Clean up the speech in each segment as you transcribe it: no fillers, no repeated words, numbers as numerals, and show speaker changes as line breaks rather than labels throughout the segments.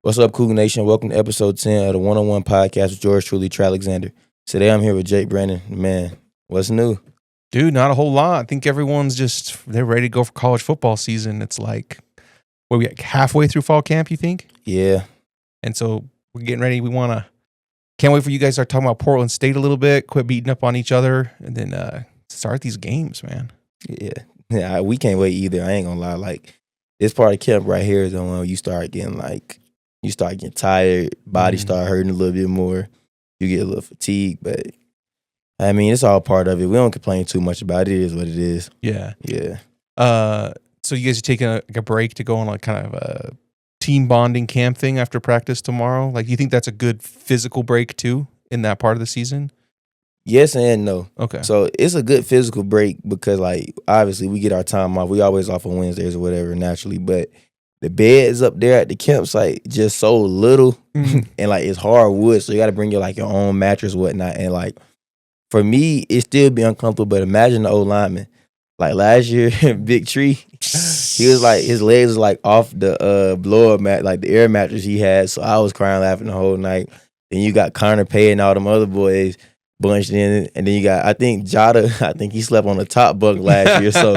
What's up, Cougar Nation? Welcome to episode 10 of the One-on-One podcast with yours truly, Tre Alexander. Today I'm here with Jake Brandon. Man, what's new?
Dude, not a whole lot. I think everyone's they're ready to go for college football season. It's like, what are we halfway through fall camp, you think?
Yeah.
And so we're getting ready. Can't wait for you guys to start talking about Portland State a little bit, quit beating up on each other, and then start these games, man.
Yeah, we can't wait either. I ain't gonna lie. Like, this part of camp right here is the one where you start getting tired, body start hurting a little bit more, you get a little fatigued, but I mean, it's all part of it. We don't complain too much about it. It is what it is.
Yeah.
Yeah.
So you guys are taking a break to go on like kind of a team bonding camp thing after practice tomorrow? Like, do you think that's a good physical break too in that part of the season?
Yes and no.
Okay.
So it's a good physical break because, like, obviously we get our time off. We always off on Wednesdays or whatever naturally, but the beds up there at the campsite just so little and like it's hardwood, so you got to bring your own mattress, whatnot. And like for me, it still be uncomfortable. But imagine the old lineman. Like last year, Big Tree, he was like his legs was like off the blow up mat, like the air mattress he had. So I was crying, laughing the whole night. Then you got Connor Pay and all them other boys bunched in, and then you got I think Jada. I think he slept on the top bunk last year. So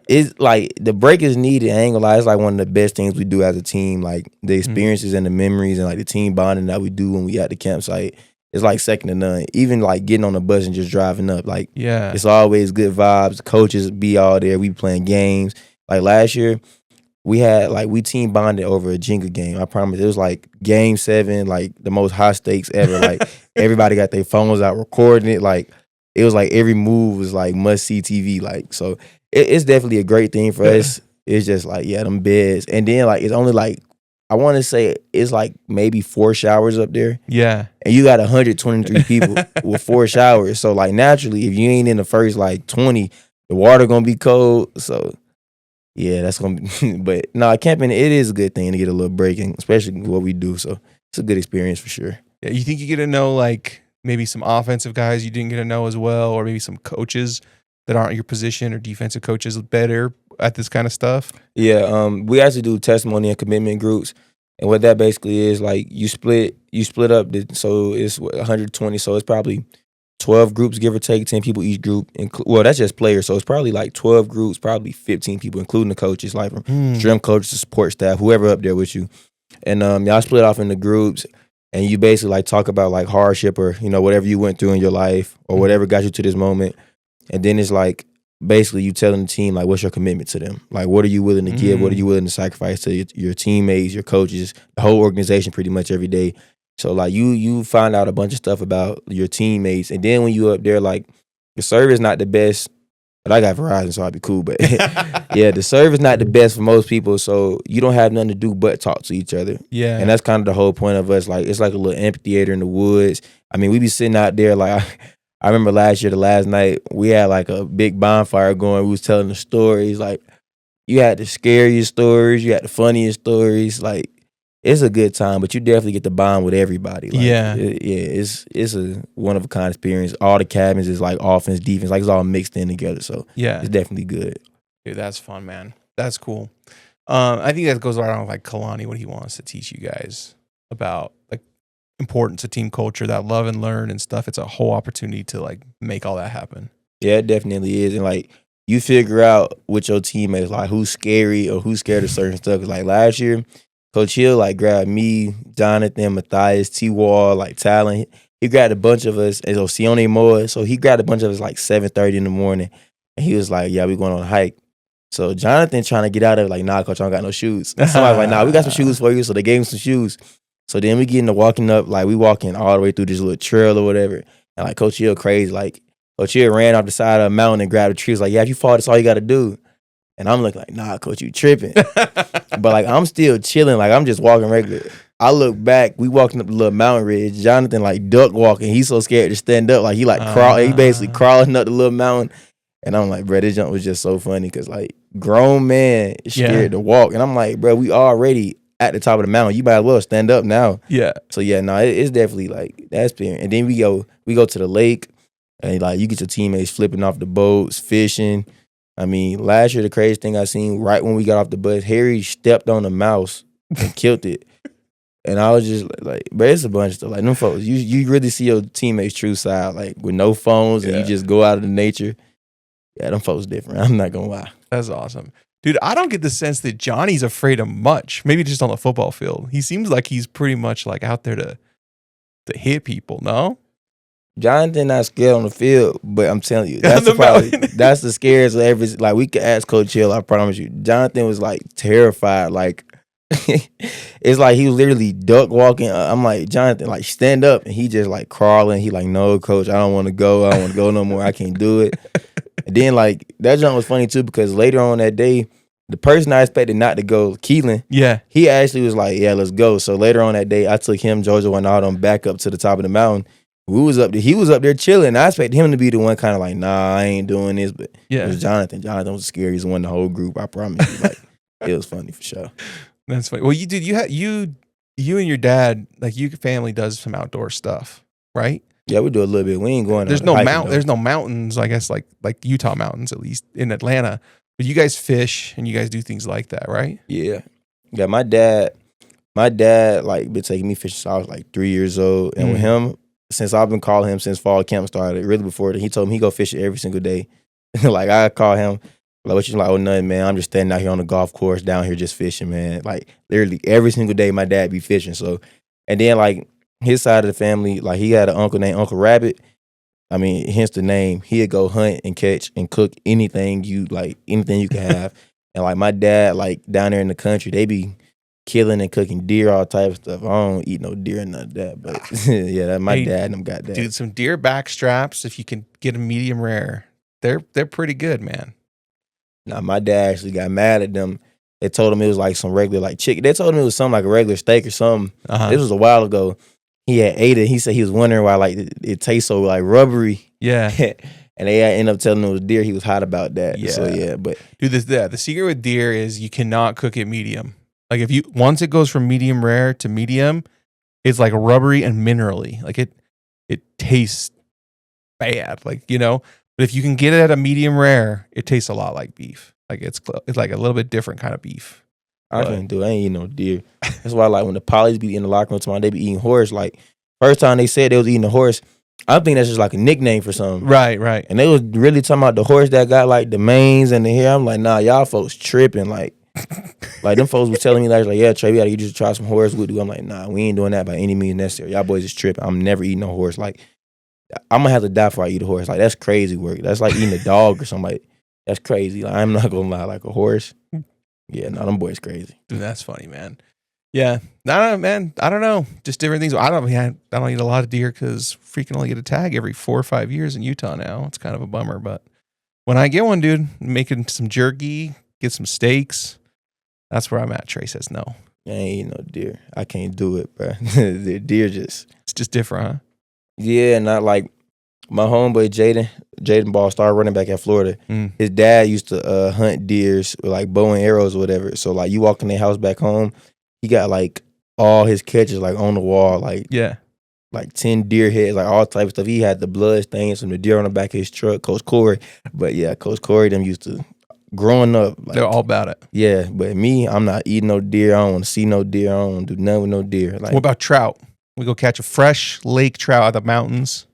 it's like the break is needed. I ain't gonna lie, it's like one of the best things we do as a team. Like the experiences and the memories and like the team bonding that we do when we at the campsite. It's like second to none. Even like getting on the bus and just driving up. Like,
yeah,
it's always good vibes. Coaches be all there. We playing games. Like last year, we had we team bonded over a Jenga game. I promise. It was like game 7, like the most high stakes ever. Like everybody got their phones out recording it. Like it was like every move was like must see TV. Like so, it's definitely a great thing for us. It's just like them beds, and then like it's only like. I want to say it's like maybe 4 showers up there.
Yeah.
And you got 123 people with 4 showers. So, like, naturally, if you ain't in the first, 20, the water going to be cold. So, yeah, that's going to be. But, no, camping, it is a good thing to get a little break, and especially what we do. So, it's a good experience for sure.
Yeah, you think you get to know, like, maybe some offensive guys you didn't get to know as well, or maybe some coaches that aren't your position or defensive coaches better at this kind of stuff?
Yeah, we actually do testimony and commitment groups, and what that basically is, like, you split up, so it's 120, so it's probably 12 groups, give or take, 10 people each group. Well, that's just players, so it's probably like 12 groups, probably 15 people, including the coaches, like from strength coaches to support staff, whoever up there with you. And y'all split off into groups, and you basically like talk about like hardship or whatever you went through in your life or whatever got you to this moment, and then it's like. Basically, you telling the team, like, what's your commitment to them? Like, what are you willing to give? What are you willing to sacrifice to your teammates, your coaches, the whole organization pretty much every day? So, like, you find out a bunch of stuff about your teammates. And then when you up there, like, the service not the best. But I got Verizon, so I'll be cool. But, yeah, the service not the best for most people. So, you don't have nothing to do but talk to each other.
Yeah.
And that's kind of the whole point of us. Like, it's like a little amphitheater in the woods. I mean, we be sitting out there, like... I remember the last night, we had like a big bonfire going. We was telling the stories. Like, you had the scariest stories. You had the funniest stories. Like, it's a good time, but you definitely get to bond with everybody. Like, it's a one-of-a-kind experience. All the cabins is like offense, defense. Like, it's all mixed in together. So,
yeah,
it's definitely good.
Dude, that's fun, man. That's cool. I think that goes around with like Kalani, what he wants to teach you guys about like importance of team culture, that love and learn and stuff. It's a whole opportunity to like make all that happen.
Yeah, it definitely is. And like you figure out with your teammates like who's scary or who's scared of certain stuff. Cause like last year, Coach Hill like grabbed me, Jonathan, Matthias, T-Wall, like Talon. He grabbed a bunch of us, and so Sione Moore. So he grabbed a bunch of us like 7:30 in the morning, and he was like, "Yeah, we going on a hike." So Jonathan trying to get out of it, like, "Nah, Coach, I don't got no shoes." Somebody's like, "Nah, we got some shoes for you." So they gave him some shoes. So then we get into walking up, like we walking all the way through this little trail or whatever. And like Coach Hill crazy, like Coach Hill ran off the side of a mountain and grabbed a tree. He was like, "Yeah, if you fall, that's all you got to do." And I'm looking like, "Nah, Coach, you tripping." But like I'm still chilling, like I'm just walking regular. I look back, we walking up the little mountain ridge. Jonathan like duck walking. He's so scared to stand up, like he like he basically crawling up the little mountain. And I'm like, bro, this jump was just so funny because like grown man is scared to walk, and I'm like, bro, we already at the top of the mountain. You might as well stand up now.
Yeah.
So yeah, no, it's definitely like that experience. And then we go to the lake, and like you get your teammates flipping off the boats, fishing. I mean, last year the craziest thing I seen right when we got off the bus, Harry stepped on a mouse and killed it. And I was just like, but it's a bunch of stuff. Like them folks, you really see your teammates' true side, like with no phones and you just go out into nature. Yeah, them folks different. I'm not gonna lie.
That's awesome. Dude, I don't get the sense that Johnny's afraid of much. Maybe just on the football field. He seems like he's pretty much like out there to hit people, no?
Jonathan not scared on the field, but I'm telling you, that's that's the scariest of every. Like we could ask Coach Hill, I promise you. Jonathan was like terrified. Like it's like he was literally duck walking. I'm like, Jonathan, like stand up, and he just like crawling. He like, no, Coach, I don't want to go. I don't want to go no more. I can't do it. And then like that jump was funny too because later on that day, the person I expected not to go, Keelan, he actually was like, yeah, let's go. So later on that day, I took him, Jojo, and all them back up to the top of the mountain. We was up there. He was up there chilling. I expected him to be the one kind of like, nah, I ain't doing this. But it was Jonathan. Jonathan was the scariest one in the whole group. I promise you. Like it was funny for sure.
That's funny. Well, you and your dad, like your family does some outdoor stuff, right?
Yeah, we do a little bit. We ain't going.
There's no mountains, I guess, like Utah mountains, at least in Atlanta. But you guys fish and you guys do things like that, right?
Yeah. Yeah, my dad like been taking me fishing since I was like 3 years old. And with him, since I've been calling him since fall camp started, really before that, he told me he go fishing every single day. Like I call him, like what you like, oh nothing, man. I'm just standing out here on the golf course down here just fishing, man. Like literally every single day my dad be fishing. So and then like his side of the family, like he had an uncle named Uncle Rabbit. I mean, hence the name. He'd go hunt and catch and cook anything you can have. And like my dad, like down there in the country, they be killing and cooking deer, all type of stuff. I don't eat no deer and none of that. But yeah, my dad and them got that.
Dude, some deer back straps, if you can get them medium rare, they're pretty good, man.
Nah, my dad actually got mad at them. They told him it was like some regular like chicken. They told him it was something like a regular steak or something. This was a while ago. He had ate it. He said he was wondering why like it tastes so like rubbery.
Yeah.
And they ended up telling him it was deer. He was hot about that. Yeah. So yeah, but
dude, the secret with deer is you cannot cook it medium. Like once it goes from medium rare to medium, it's like rubbery and minerally. Like it tastes bad. Like, you know, but if you can get it at a medium rare, it tastes a lot like beef. Like it's like a little bit different kind of beef.
I can't do it. I ain't eating no deer. That's why like when the Polys be in the locker room tomorrow, they be eating horse. Like first time they said they was eating a horse, I think that's just like a nickname for something.
Right.
And they was really talking about the horse that got like the manes and the hair. I'm like, nah, y'all folks tripping. Like them folks was telling me like, yeah, Trey, we gotta get you to try some horse with you. I'm like, nah, we ain't doing that by any means necessary. Y'all boys is tripping. I'm never eating no horse. Like I'm gonna have to die before I eat a horse. Like that's crazy work. That's like eating a dog or something. Like that's crazy. Like I'm not gonna lie, like a horse. Yeah, no, them boys crazy.
Dude, that's funny, man. Yeah, no, man. I don't know, just different things. I don't eat a lot of deer because freaking only get a tag every 4 or 5 years in Utah now. It's kind of a bummer, but when I get one, dude, making some jerky, get some steaks. That's where I'm at. Trey says no.
I ain't eating no deer. I can't do it, bro. The deer it's
just different, huh?
Yeah, not like my homeboy Jaden Ball, star running back at Florida. His dad used to hunt deers with like bow and arrows or whatever. So like you walk in their house back home, he got like all his catches like on the wall, like like 10 deer heads, like all types of stuff. He had the blood stains from the deer on the back of his truck. Coach Corey, but yeah, Coach Corey them used to growing up. Like,
they're all about it.
Yeah, but me, I'm not eating no deer. I don't want to see no deer. I don't want to do nothing with no deer. Like,
what about trout? We go catch a fresh lake trout out of the mountains.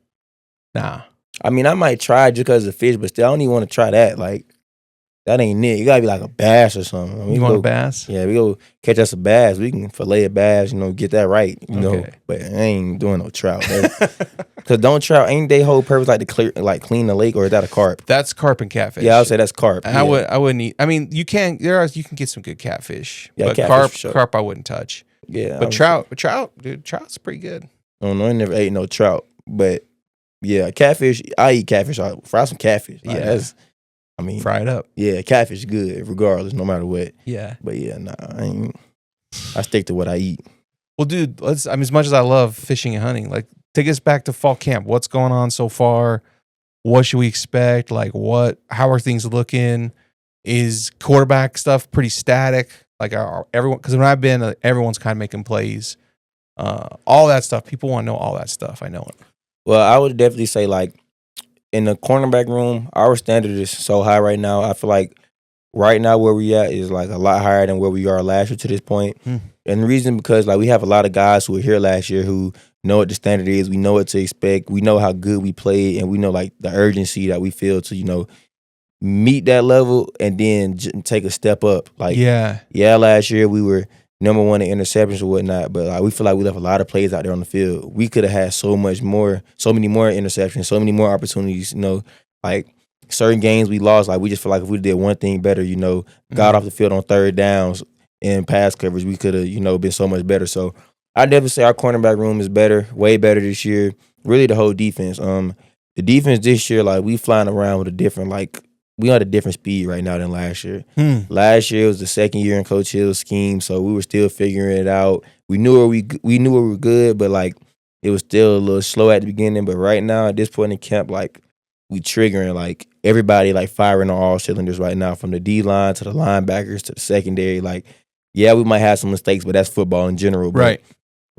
Nah.
I mean, I might try just because of the fish, but still, I don't even want to try that. Like, that ain't it. You gotta be like a bass or something. I mean,
you want a bass?
Yeah, we go catch us a bass. We can fillet a bass, get that right, know. But I ain't doing no trout. Because ain't they whole purpose like to clean the lake, or is that a carp?
That's carp and catfish.
Yeah, I would say that's carp.
I wouldn't eat. I mean, you can get some good catfish.
Yeah,
but
catfish
carp I wouldn't touch.
Yeah,
but trout, dude, trout's pretty good.
I don't know. I never ate no trout, but yeah, catfish. I eat catfish. I fry some catfish. Like, that's. I mean,
fry it up.
Yeah, catfish is good regardless, no matter what.
Yeah,
but yeah, nah, I stick to what I eat.
Well, dude, as much as I love fishing and hunting, like take us back to fall camp. What's going on so far? What should we expect? Like, how are things looking? Is quarterback stuff pretty static? Like, everyone? Because when I've been, everyone's kind of making plays. All that stuff. People want to know all that stuff. I know it.
Well, I would definitely say like in the cornerback room, our standard is so high right now. I feel like right now where we at is like a lot higher than where we are last year to this point. And the reason because like we have a lot of guys who were here last year who know what the standard is. We know what to expect. We know how good we played, and we know like the urgency that we feel to meet that level and then take a step up. Like last year we were number one in interceptions or whatnot, but like we feel like we left a lot of plays out there on the field. We could have had so many more interceptions, so many more opportunities. Like certain games we lost, like we just feel like if we did one thing better, got off the field on third downs and pass coverage, we could have been so much better. So I definitely say our cornerback room is better, way better this year. Really, the whole defense. The defense this year, like we flying around with a different we on a different speed right now than last year. Last year was the second year in Coach Hill's scheme, so we were still figuring it out. We knew we were good, but like it was still a little slow at the beginning. But right now, at this point in camp, like we triggering like everybody like firing on all cylinders right now, from the D line to the linebackers to the secondary. Like, yeah, we might have some mistakes, but that's football in general. But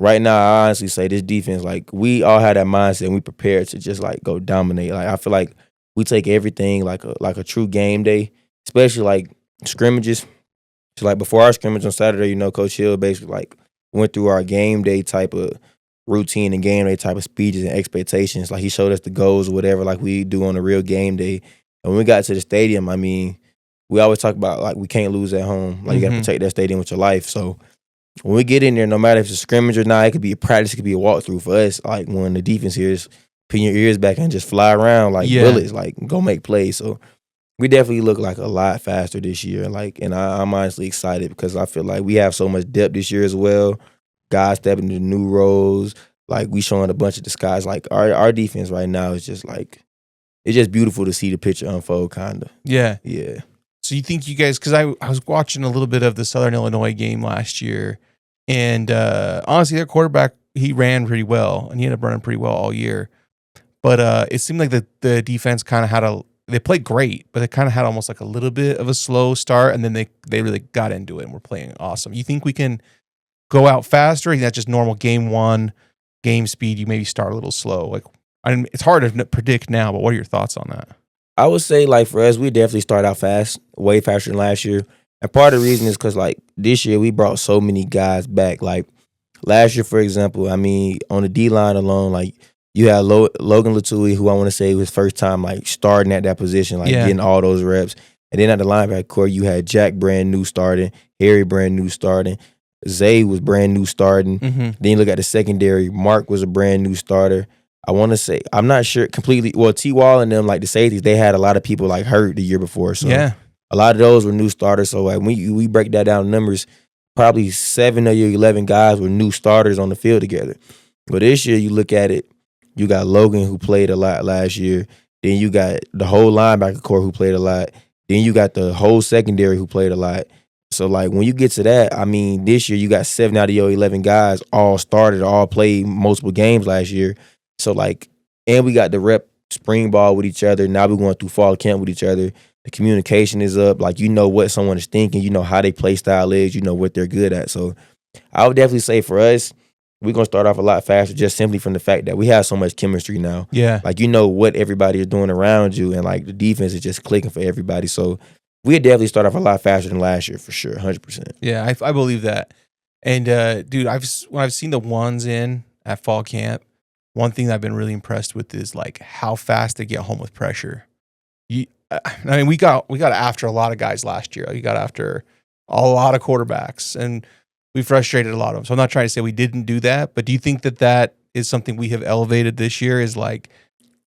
right now, I honestly say this defense, like we all had that mindset and we prepared to just like go dominate. Like I feel like we take everything like a true game day, especially like scrimmages. So like before our scrimmage on Saturday, Coach Hill basically like went through our game day type of routine and game day type of speeches and expectations. Like he showed us the goals or whatever like we do on a real game day. And when we got to the stadium, I mean, we always talk about like we can't lose at home. Like you got to protect that stadium with your life. So when we get in there, no matter if it's a scrimmage or not, it could be a practice, it could be a walkthrough for us. Like when the defense here is pin your ears back and just fly around like bullets, like go make plays. So we definitely look like a lot faster this year. And I'm honestly excited because I feel like we have so much depth this year as well. Guys stepping into new roles. Like we showing a bunch of disguise. Like our defense right now is just like, it's just beautiful to see the picture unfold, kinda.
Yeah.
Yeah.
So you think you guys, because I was watching a little bit of the Southern Illinois game last year, and honestly, their quarterback, he ran pretty well, and he ended up running pretty well all year. But it seemed like the defense kind of they played great, but they kind of had almost like a little bit of a slow start, and then they really got into it and were playing awesome. You think we can go out faster? Or that's just normal game one, game speed? You maybe start a little slow. Like, it's hard to predict now, but what are your thoughts on that?
I would say, like, for us, we definitely start out fast, way faster than last year. And part of the reason is because, like, this year we brought so many guys back. Like, last year, for example, I mean, on the D-line alone, like, you had Logan Latui, who I want to say was first time, like, starting at that position, like, getting all those reps. And then at the linebacker core, you had Jack brand new starting, Harry brand new starting, Zay was brand new starting. Then you look at the secondary, Mark was a brand new starter. I want to say, I'm not sure completely. Well, T-Wall and them, like the safeties, they had a lot of people like hurt the year before. So a lot of those were new starters. So like, when we break that down in numbers, probably 7 of your 11 guys were new starters on the field together. But this year, you look at it, you got Logan, who played a lot last year. Then you got the whole linebacker core who played a lot. Then you got the whole secondary who played a lot. So, like, when you get to that, I mean, this year you got 7 out of your 11 guys all started, all played multiple games last year. So, like, and we got the rep spring ball with each other. Now we're going through fall camp with each other. The communication is up. Like, you know what someone is thinking. You know how they play style is. You know what they're good at. So, I would definitely say for us, we're going to start off a lot faster just simply from the fact that we have so much chemistry now.
Yeah.
Like, you know what everybody is doing around you, and, like, the defense is just clicking for everybody. So, we'd definitely start off a lot faster than last year for sure, 100%.
Yeah, I believe that. And, dude, when I've seen the ones in at fall camp, one thing that I've been really impressed with is, like, how fast they get home with pressure. I mean, we got after a lot of guys last year. We got after a lot of quarterbacks, and we frustrated a lot of them. So I'm not trying to say we didn't do that, but do you think that is something we have elevated this year, is like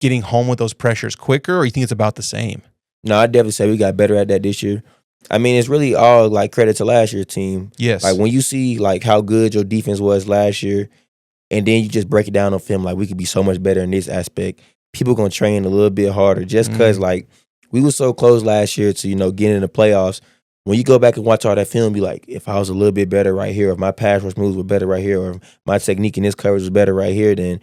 getting home with those pressures quicker, or you think it's about the same?
No, I'd definitely say we got better at that this year. I mean, it's really all like credit to last year's team.
Yes.
Like when you see like how good your defense was last year, and then you just break it down on film, like we could be so much better in this aspect. People gonna train a little bit harder just because like we were so close last year to getting in the playoffs. When you go back and watch all that film, be like, if I was a little bit better right here, or if my pass rush moves were better right here, or if my technique in this coverage was better right here, then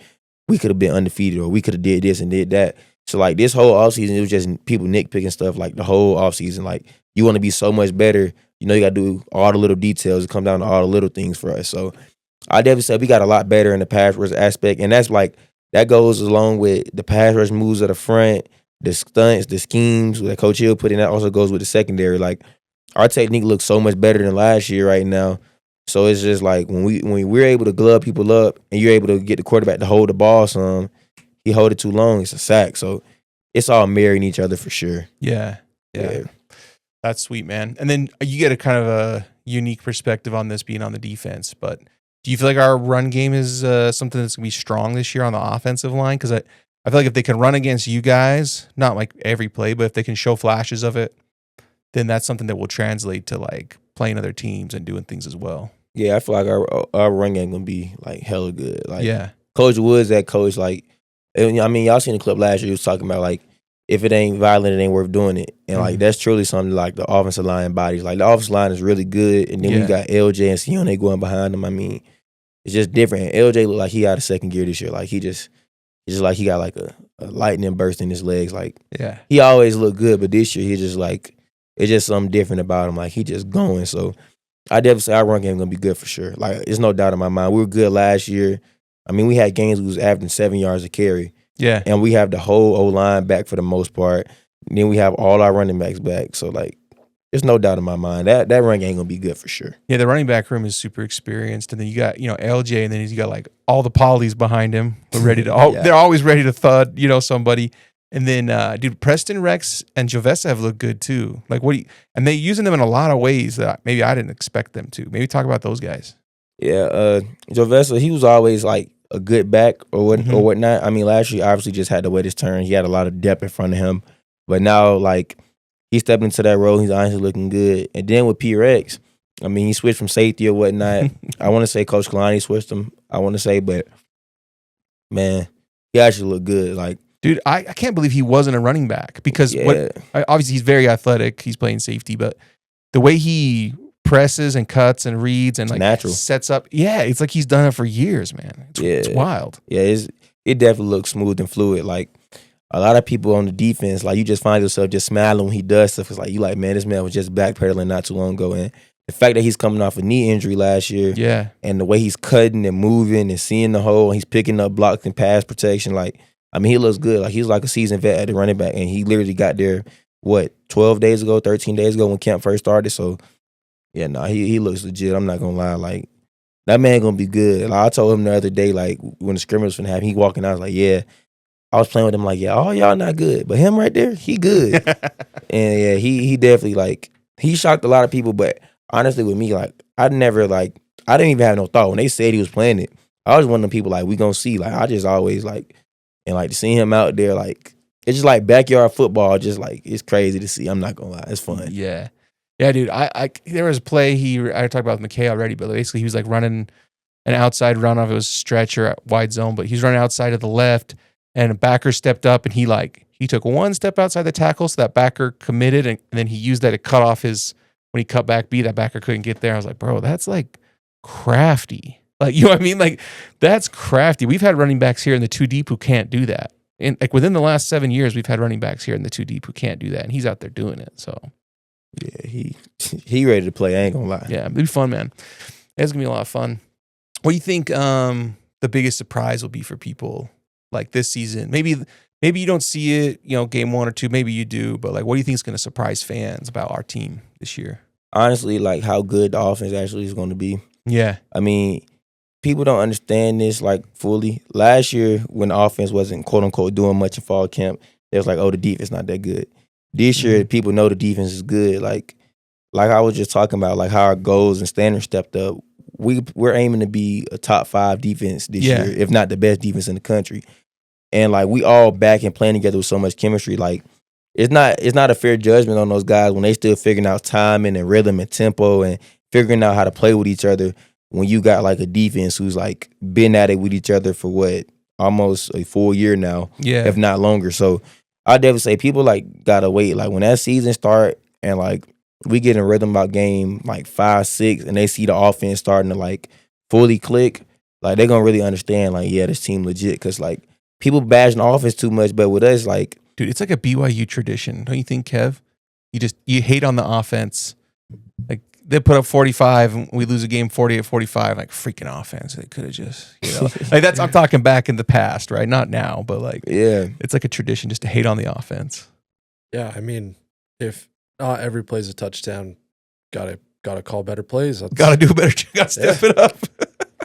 we could have been undefeated, or we could have did this and did that. So, like, this whole offseason, it was just people nitpicking stuff, like, the whole offseason. Like, you want to be so much better. You got to do all the little details. It comes down to all the little things for us. So, I definitely said we got a lot better in the pass rush aspect. And that's, like, that goes along with the pass rush moves at the front, the stunts, the schemes that Coach Hill put in, that also goes with the secondary. Like our technique looks so much better than last year right now. So it's just like when we're able to glove people up and you're able to get the quarterback to hold the ball some, he hold it too long, it's a sack. So it's all marrying each other for sure.
Yeah. That's sweet, man. And then you get a kind of a unique perspective on this being on the defense. But do you feel like our run game is something that's going to be strong this year on the offensive line? Because I feel like if they can run against you guys, not like every play, but if they can show flashes of it, then that's something that will translate to like playing other teams and doing things as well.
Yeah, I feel like our run game going to be like hella good. Like
yeah.
Coach Woods, that coach, like, I mean, y'all seen the clip last year, he was talking about like, if it ain't violent, it ain't worth doing it. And like that's truly something like the offensive line bodies. Like the offensive line is really good. And then we got LJ and Sione going behind them. I mean, it's just different. And LJ look like he out of second gear this year. Like he just like he got like a lightning burst in his legs. Like he always looked good, but this year he just like it's just something different about him. Like he just going. So I definitely say our run game gonna be good for sure. Like there's no doubt in my mind. We were good last year. I mean, we had games we was averaging 7 yards a carry.
Yeah.
And we have the whole O-line back for the most part. And then we have all our running backs back. So, like, there's no doubt in my mind. That run game going to be good for sure.
Yeah, the running back room is super experienced. And then you got, LJ, and then you got, like, all the polys behind him. They're ready to they're always ready to thud, somebody. And then, dude, Preston, Rex, and Jovessa have looked good, too. Like, and they're using them in a lot of ways that maybe I didn't expect them to. Maybe talk about those guys.
Yeah, Jovessa, he was always, like, a good back or whatnot. I mean, last year obviously just had to wait his turn. He had a lot of depth in front of him, but now like he stepped into that role. He's honestly looking good. And then with P-Rex, I mean, he switched from safety or whatnot. I want to say Coach Kalani switched him. I want to say, but man, he actually looked good. Like,
dude, I can't believe he wasn't a running back because obviously he's very athletic. He's playing safety, but the way he presses and cuts and reads and like
natural.
Sets up. Yeah, it's like he's done it for years, man. It's wild.
Yeah, it definitely looks smooth and fluid. Like a lot of people on the defense, like you just find yourself just smiling when he does stuff. It's like you like, man, this man was just backpedaling not too long ago. And the fact that he's coming off a knee injury last year, and the way he's cutting and moving and seeing the hole, and he's picking up blocks and pass protection, like I mean, he looks good. Like he's like a seasoned vet at the running back, and he literally got there 12 days ago, 13 days ago when camp first started. So. Yeah, no, he looks legit. I'm not gonna lie. Like that man gonna be good. Like, I told him the other day, like when the scrimmage was finna happen, he walking out. I was like, yeah. I was playing with him like, yeah, all y'all not good, but him right there, he good. And yeah, he definitely like he shocked a lot of people. But honestly, with me, like I didn't even have no thought when they said he was playing it. I was one of them people like we gonna see. Like I just always like and like to see him out there, like it's just like backyard football. Just like it's crazy to see. I'm not gonna lie, it's fun.
Yeah. Yeah, dude. There was a play I talked about with McKay already, but basically he was like running an outside run off. It was stretch or wide zone, but he's running outside to the left, and a backer stepped up and he took one step outside the tackle, so that backer committed, and then he used that to cut off when he cut back B, that backer couldn't get there. I was like, bro, that's like crafty. Like, you know what I mean? Like that's crafty. We've had running backs here in the 2 deep who can't do that. And like within the last 7 years, we've had running backs here in the 2 deep who can't do that, and he's out there doing it. So.
Yeah, he ready to play. I ain't gonna lie.
Yeah, it'll be fun, man. It's gonna be a lot of fun. What do you think the biggest surprise will be for people like this season? Maybe you don't see it, game 1 or 2. Maybe you do, but like, what do you think is gonna surprise fans about our team this year?
Honestly, like how good the offense actually is going to be.
Yeah,
I mean, people don't understand this like fully. Last year, when the offense wasn't quote unquote doing much in fall camp, they was like, oh, the defense not that good. This year, people know the defense is good. Like I was just talking about, like how our goals and standards stepped up. We're aiming to be a top 5 defense this year, if not the best defense in the country. And like we all back and playing together with so much chemistry. Like it's not a fair judgment on those guys when they still figuring out timing and rhythm and tempo and figuring out how to play with each other. When you got like a defense who's like been at it with each other for almost a full year now, if not longer. So. I definitely say people like gotta wait. Like when that season start and like we get in rhythm about game like 5, 6, and they see the offense starting to like fully click, like they're gonna really understand like, yeah, this team legit. Because like people bashing the offense too much, but with us, like,
dude, it's like a BYU tradition, don't you think, Kev? You hate on the offense, like they put up 45 and we lose a game 48-45, like freaking offense. They could have just, like that's, I'm talking back in the past, right? Not now, but like,
Yeah.
it's like a tradition just to hate on the offense.
Yeah. I mean, if not every play's a touchdown, gotta call better plays.
Gotta do better. Gotta step it up.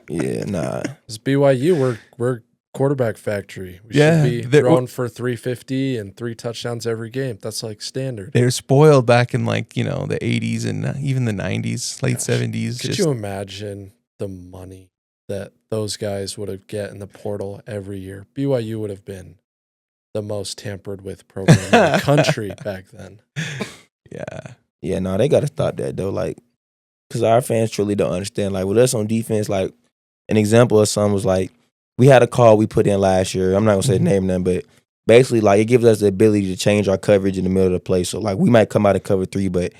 Yeah, nah.
It's BYU. We're quarterback factory. We
Yeah,
should be throwing for 350 and 3 touchdowns every game. That's like standard.
They were spoiled back in like, the 80s and even the 90s, late 70s.
Could you imagine the money that those guys would have get in the portal every year? BYU would have been the most tampered with program in the country back then.
Yeah.
Yeah, no, they got to stop that, though. Like, because our fans truly don't understand. Like, with us on defense, like, an example of something was like, we had a call we put in last year. I'm not going to say the name of them, but basically, like, it gives us the ability to change our coverage in the middle of the play. So, like, we might come out of cover 3, but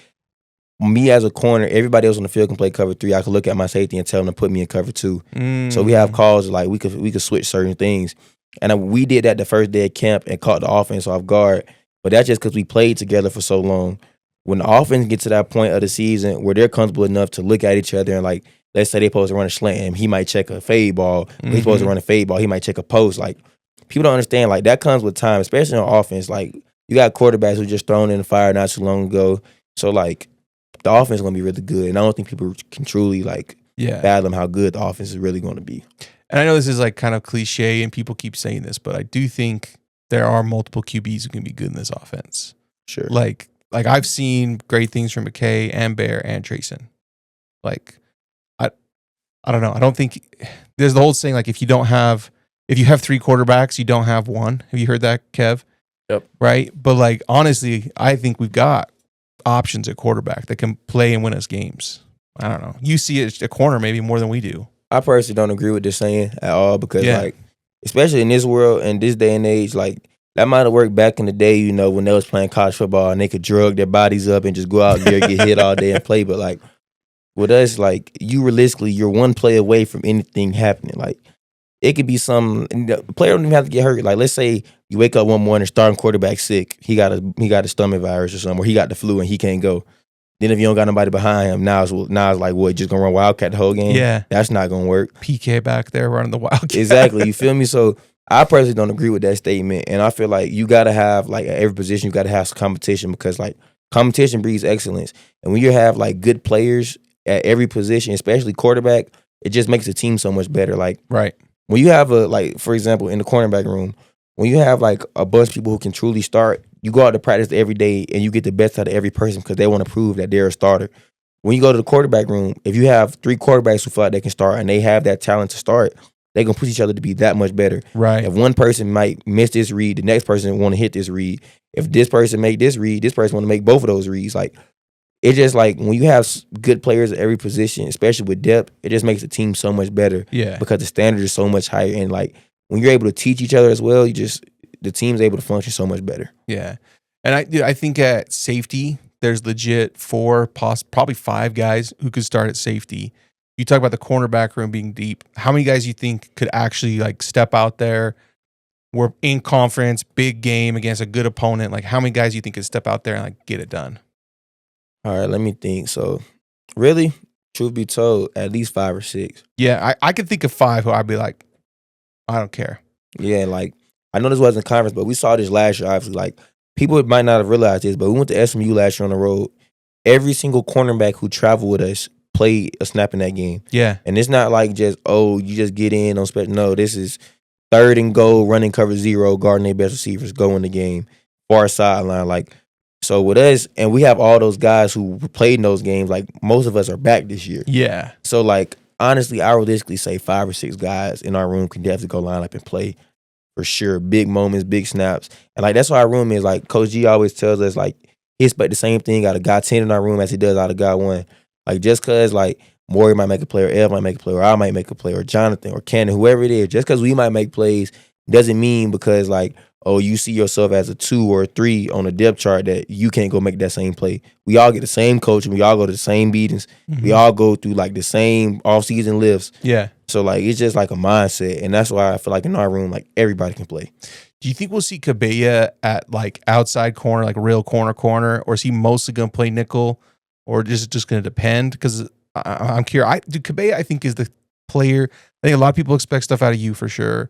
me as a corner, everybody else on the field can play cover 3. I could look at my safety and tell them to put me in cover 2. So we have calls like we could switch certain things. And we did that the first day of camp and caught the offense off guard. But that's just because we played together for so long. When the offense gets to that point of the season where they're comfortable enough to look at each other and, like, let's say they're supposed to run a slant and he might check a fade ball. He's supposed to run a fade ball. He might check a post. Like, people don't understand. Like, that comes with time, especially on offense. Like, you got quarterbacks who just thrown in the fire not too long ago. So, like, the offense is going to be really good. And I don't think people can truly, like, fathom how good the offense is really going to be.
And I know this is, like, kind of cliche and people keep saying this, but I do think there are multiple QBs who can be good in this offense.
Sure.
Like I've seen great things from McKay and Bear and Trayson. Like, I don't know. I don't think there's the whole saying, like, if you have 3 quarterbacks, you don't have one. Have you heard that, Kev?
Yep.
Right. But, like, honestly, I think we've got options at quarterback that can play and win us games. I don't know. You see it at corner maybe more than we do.
I personally don't agree with this saying at all because, like, especially in this world and this day and age, like, that might have worked back in the day, when they was playing college football and they could drug their bodies up and just go out there, get hit all day and play. But, like, with us, like, you're one play away from anything happening. Like, it could be the player don't even have to get hurt. Like, let's say you wake up one morning, starting quarterback sick. He got a stomach virus or something, or he got the flu and he can't go. Then if you don't got nobody behind him, now it's like, what, just gonna run Wildcat the whole game?
Yeah.
That's not gonna work.
PK back there running the Wildcat.
Exactly. You feel me? So I personally don't agree with that statement. And I feel like you gotta have, like, at every position, you gotta have some competition because, like, competition breeds excellence. And when you have, like, good players at every position, especially quarterback, it just makes the team so much better. Like,
right.
When you have for example, in the cornerback room, when you have, like, a bunch of people who can truly start, you go out to practice every day and you get the best out of every person because they want to prove that they're a starter. When you go to the quarterback room, if you have 3 quarterbacks who feel like they can start and they have that talent to start, they're going to push each other to be that much better.
Right.
If one person might miss this read, the next person want to hit this read. If this person make this read, this person want to make both of those reads. Like, it's just like when you have good players at every position, especially with depth, it just makes the team so much better.
Yeah.
Because the standard is so much higher. And, like, when you're able to teach each other as well, the team's able to function so much better.
Yeah. And I think at safety, there's legit 4, probably 5 guys who could start at safety. You talk about the cornerback room being deep. How many guys you think could actually, like, step out there? We're in conference, big game against a good opponent. Like, how many guys you think could step out there and, like, get it done?
All right, let me think. So, really, truth be told, at least 5 or 6.
Yeah, I could think of 5 who I'd be like, I don't care.
Yeah, like, I know this wasn't conference, but we saw this last year, obviously. Like, people might not have realized this, but we went to SMU last year on the road. Every single cornerback who traveled with us played a snap in that game.
Yeah.
And it's not like just, you just get in on special. No, this is 3rd and goal, running cover 0, guarding their best receivers, go in the game, far sideline. Like, so with us, and we have all those guys who played in those games, like, most of us are back this year.
Yeah.
So, like, honestly, I realistically say 5 or 6 guys in our room can definitely go line up and play for sure. Big moments, big snaps. And, like, that's why our room is, like, Coach G always tells us, like, he expect the same thing out of guy 10 in our room as he does out of guy 1. Like, just because, like, Maury might make a play, or Ev might make a play, or I might make a play, or Jonathan, or Cannon, whoever it is, just because we might make plays doesn't mean because, like, you see yourself as a 2 or a 3 on a depth chart that you can't go make that same play. We all get the same coaching. We all go to the same meetings. Mm-hmm. We all go through, like, the same off-season lifts.
Yeah.
So, like, it's just like a mindset. And that's why I feel like in our room, like, everybody can play.
Do you think we'll see Cabella at, like, outside corner, like real corner, or is he mostly going to play nickel? or is it just going to depend? Because I'm curious. Cabella, I think, is the player. I think a lot of people expect stuff out of you for sure.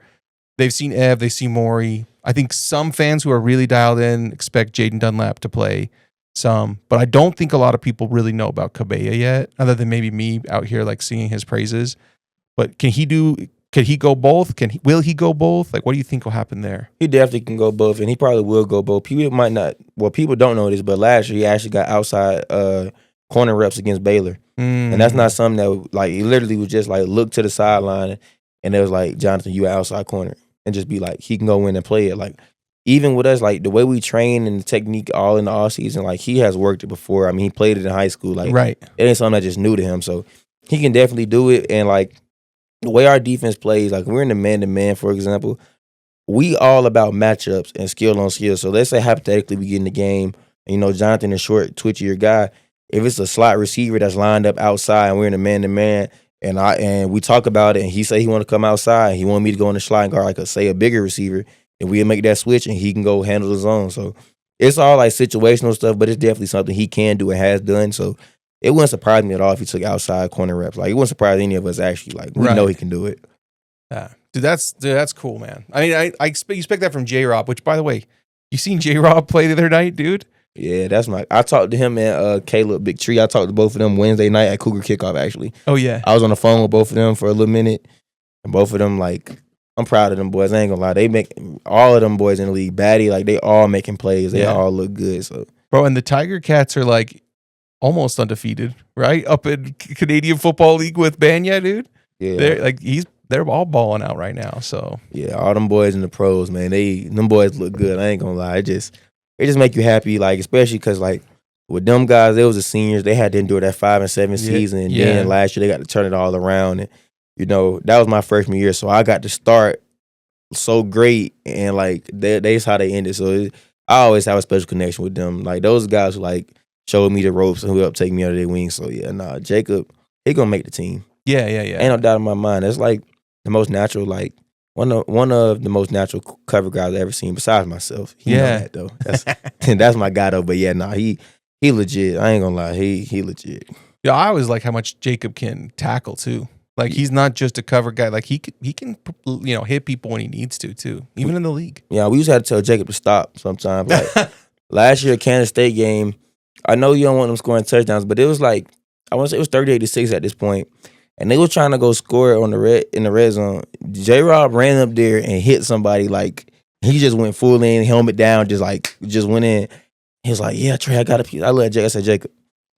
They've seen Ev, they've seen Maury. I think some fans who are really dialed in expect Jaden Dunlap to play some, but I don't think a lot of people really know about Cabella yet, other than maybe me out here like singing his praises. But can he go both? Will he go both? Like, what do you think will happen there?
He definitely can go both, and he probably will go both. People might not. Well, people don't know this, but last year he actually got outside corner reps against Baylor, and that's not something that like he literally was just like look to the sideline, and it was like, Jonathan, you outside corner, and just be like, he can go in and play it. Like even with us, like the way we train and the technique all in the off season, like he has worked it before. I mean, he played it in high school. Like
right,
it ain't something that just new to him, so he can definitely do it. And like the way our defense plays, like we're in the man-to-man, for example, we all about matchups and skill on skill. So let's say hypothetically we get in the game, and, you know, Jonathan is short, twitchier guy. If it's a slot receiver that's lined up outside and we're in a man-to-man, and we talk about it, and he say he want to come outside, he want me to go in the slot and guard like a bigger receiver, and we'll make that switch and he can go handle the zone. So it's all like situational stuff, but it's definitely something he can do and has done. So it wouldn't surprise me at all if he took outside corner reps. Like it wouldn't surprise any of us actually. Like we know he can do it.
Yeah, dude, that's cool, man. I mean, I expect that from J-Rob. Which, by the way, you seen J-Rob play the other night, dude?
Yeah, I talked to him and Caleb Big Tree. I talked to both of them Wednesday night at Cougar Kickoff, actually.
Oh, yeah.
I was on the phone with both of them for a little minute. And both of them, like, I'm proud of them boys. I ain't gonna lie. They make all of them boys in the league baddie. Like, they all making plays. They all look good. So,
bro, and the Tiger Cats are, like, almost undefeated, right? Up in Canadian Football League with Banya, dude. Yeah. They're all balling out right now. So,
yeah, all them boys in the pros, man. Them boys look good. I ain't gonna lie. It just make you happy, like, especially because, like, with them guys, they was the seniors. They had to endure that 5 and 7 season. And then last year, they got to turn it all around. And, you know, that was my freshman year. So I got to start so great. And, like, that's how they ended. So I always have a special connection with them. Like, those guys who, like, showed me the ropes and who helped take me under their wings. So, yeah, Jacob, he going to make the team.
Yeah.
Ain't no doubt in my mind. That's, like, the most natural, like, one of the most natural cover guys I've ever seen besides myself. He know that, though. That's my guy, though. But, yeah, he legit. I ain't gonna lie. He legit.
Yeah, I always like how much Jacob can tackle, too. Like, he's not just a cover guy. Like, he can, you know, hit people when he needs to, too, even in the league.
Yeah, we used to have to tell Jacob to stop sometimes. Like, last year, Kansas State game, I know you don't want them scoring touchdowns, but it was like, I want to say it was 38-6 at this point. And they were trying to go score in the red zone. J-Rob ran up there and hit somebody. Like, he just went full in, helmet down, just went in. He was like, yeah, Trey, I got a piece. I looked at Jacob. I said, Jacob,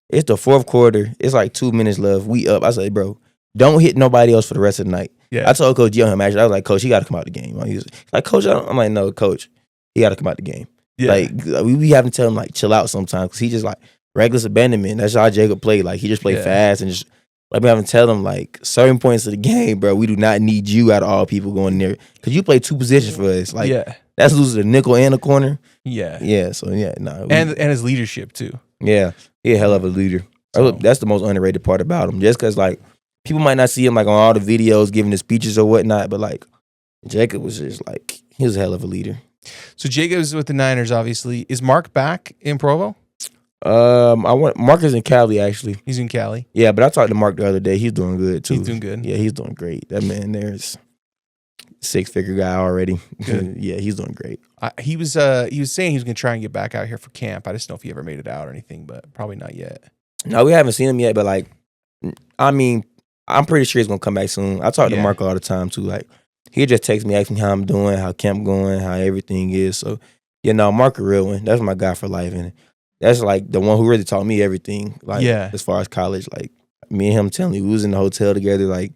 it's the fourth quarter. It's like 2 minutes left. We up. I said, bro, don't hit nobody else for the rest of the night.
Yeah.
I told Coach Young, actually, I was like, Coach, he got to come out the game. He was like, Coach, I'm like, no, Coach, he got to come out the game.
Yeah.
Like, we having to tell him, like, chill out sometimes because he just, like, reckless abandonment. That's how Jacob played. Like, he just played fast and just, like, we having to tell him, like, certain points of the game, bro, we do not need you out of all people going there because you play 2 positions for us. Like, that's losing a nickel and a corner.
Yeah.
Yeah, so, yeah, nah.
And his leadership, too.
Yeah, he a hell of a leader. So, that's the most underrated part about him. Just because, like, people might not see him, like, on all the videos giving the speeches or whatnot, but, like, Jacob was just, like, he was a hell of a leader.
So, Jacob's with the Niners, obviously. Is Mark back in Provo?
Mark is in Cali, actually.
He's in Cali.
Yeah, but I talked to Mark the other day. He's doing good too.
He's doing good.
Yeah, he's doing great. That man there's 6-figure guy already. Yeah, he's doing great.
He was saying he was going to try and get back out here for camp. I just don't know if he ever made it out or anything, but probably not yet.
No, we haven't seen him yet, but like, I mean, I'm pretty sure he's gonna come back soon. I talk to Mark all the time too. Like, he just texts me, asking me how I'm doing, how camp going, how everything is. So, Mark a real one. That's my guy for life, and that's like the one who really taught me everything. Like, as far as college, like me and him telling you, we was in the hotel together. Like,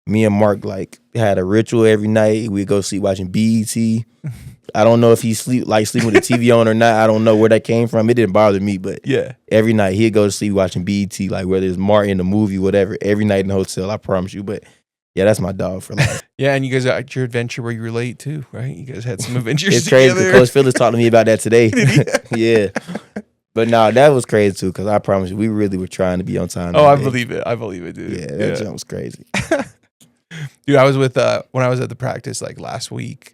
me and Mark like had a ritual every night. We'd go sleep watching BET. I don't know if he sleeping with the TV on or not. I don't know where that came from. It didn't bother me, but every night he'd go to sleep watching BET, like whether it's Martin, the movie, whatever. Every night in the hotel, I promise you. But yeah, that's my dog for life.
Yeah, and you guys at your adventure where you were late too, right? You guys had some adventures.
It's crazy because Coach Phillips talked to me about that today. Yeah. But no, that was crazy too, because I promise you, we really were trying to be on time.
Oh, I believe it. I believe it, dude.
Yeah, that jump was crazy.
Dude, I was with when I was at the practice like last week,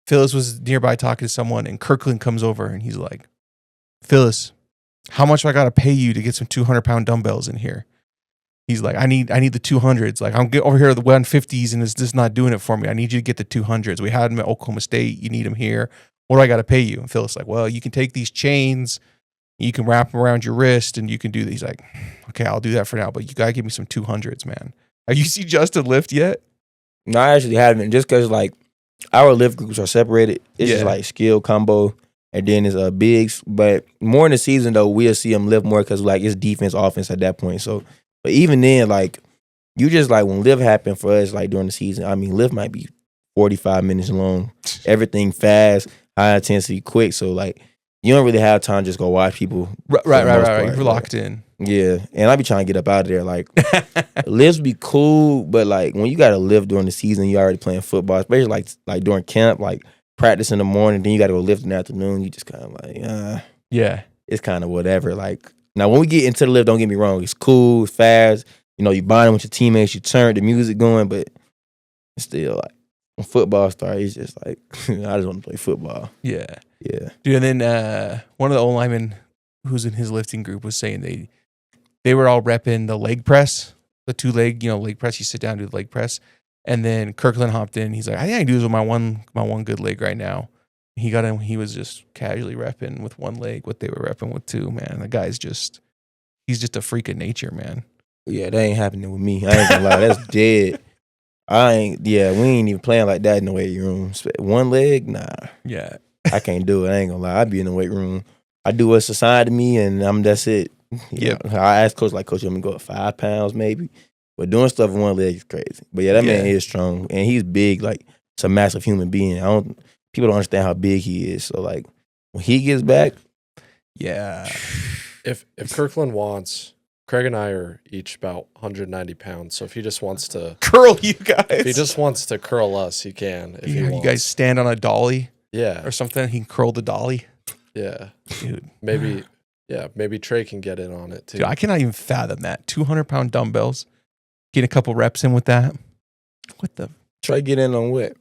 Phyllis was nearby talking to someone, and Kirkland comes over and he's like, Phyllis, how much I got to pay you to get some 200-pound dumbbells in here? He's like, I need the 200s. Like, I'm over here at the 150s and it's just not doing it for me. I need you to get the 200s. We had them at Oklahoma State. You need them here. What do I got to pay you? And Phil's like, well, you can take these chains, you can wrap them around your wrist, and you can do these. He's like, okay, I'll do that for now, but you got to give me some 200s, man. Have you seen Justin lift yet?
No, I actually haven't. Just because, like, our lift groups are separated. It's just, like, skill combo, and then it's bigs. But more in the season, though, we'll see them lift more because, like, it's defense, offense at that point. So, but even then, like, you just, like, when lift happened for us, like, during the season, I mean, lift might be 45 minutes long. Everything fast, high intensity, quick. So, like, you don't really have time to just go watch people.
Right. You're locked in.
Yeah. And I be trying to get up out of there. Like, lifts be cool, but, like, when you got to lift during the season, you already playing football, especially, like during camp, like, practice in the morning, then you got to go lift in the afternoon. You just kind of like,
yeah.
It's kind of whatever. Like, now, when we get into the lift, don't get me wrong. It's cool. It's fast. You know, you bonding with your teammates. You turn the music going, but it's still, like, when football starts, it's just like, I just want to play football.
Yeah.
Yeah.
Dude, and then one of the old linemen who's in his lifting group was saying they were all repping the leg press, the 2-leg, leg press. You sit down, do the leg press. And then Kirkland hopped in. He's like, I think I can do this with my one good leg right now. He got in. He was just casually repping with one leg what they were repping with two. Man, the guy's he's just a freak of nature, man.
Yeah, that ain't happening with me. I ain't gonna lie, that's dead. We ain't even playing like that in the weight room. One leg, nah.
Yeah,
I can't do it. I ain't gonna lie. I be in the weight room. I do what's assigned to me, and that's it.
Yeah.
I ask coach, like, coach, let me go up 5 pounds maybe. But doing stuff with one leg is crazy. But yeah, that man is strong, and he's big. Like, it's a massive human being. People don't understand how big he is. So, like, when he gets back,
yeah.
If Kirkland wants, Craig and I are each about 190 pounds. So if he just wants to
curl you guys,
if he just wants to curl us, he can. If he wants.
You guys stand on a dolly,
yeah,
or something. He can curl the dolly.
Yeah,
dude.
Maybe Trey can get in on it too.
Dude, I cannot even fathom that. 200-pound dumbbells. Get a couple reps in with that. What the?
Try to get in on what?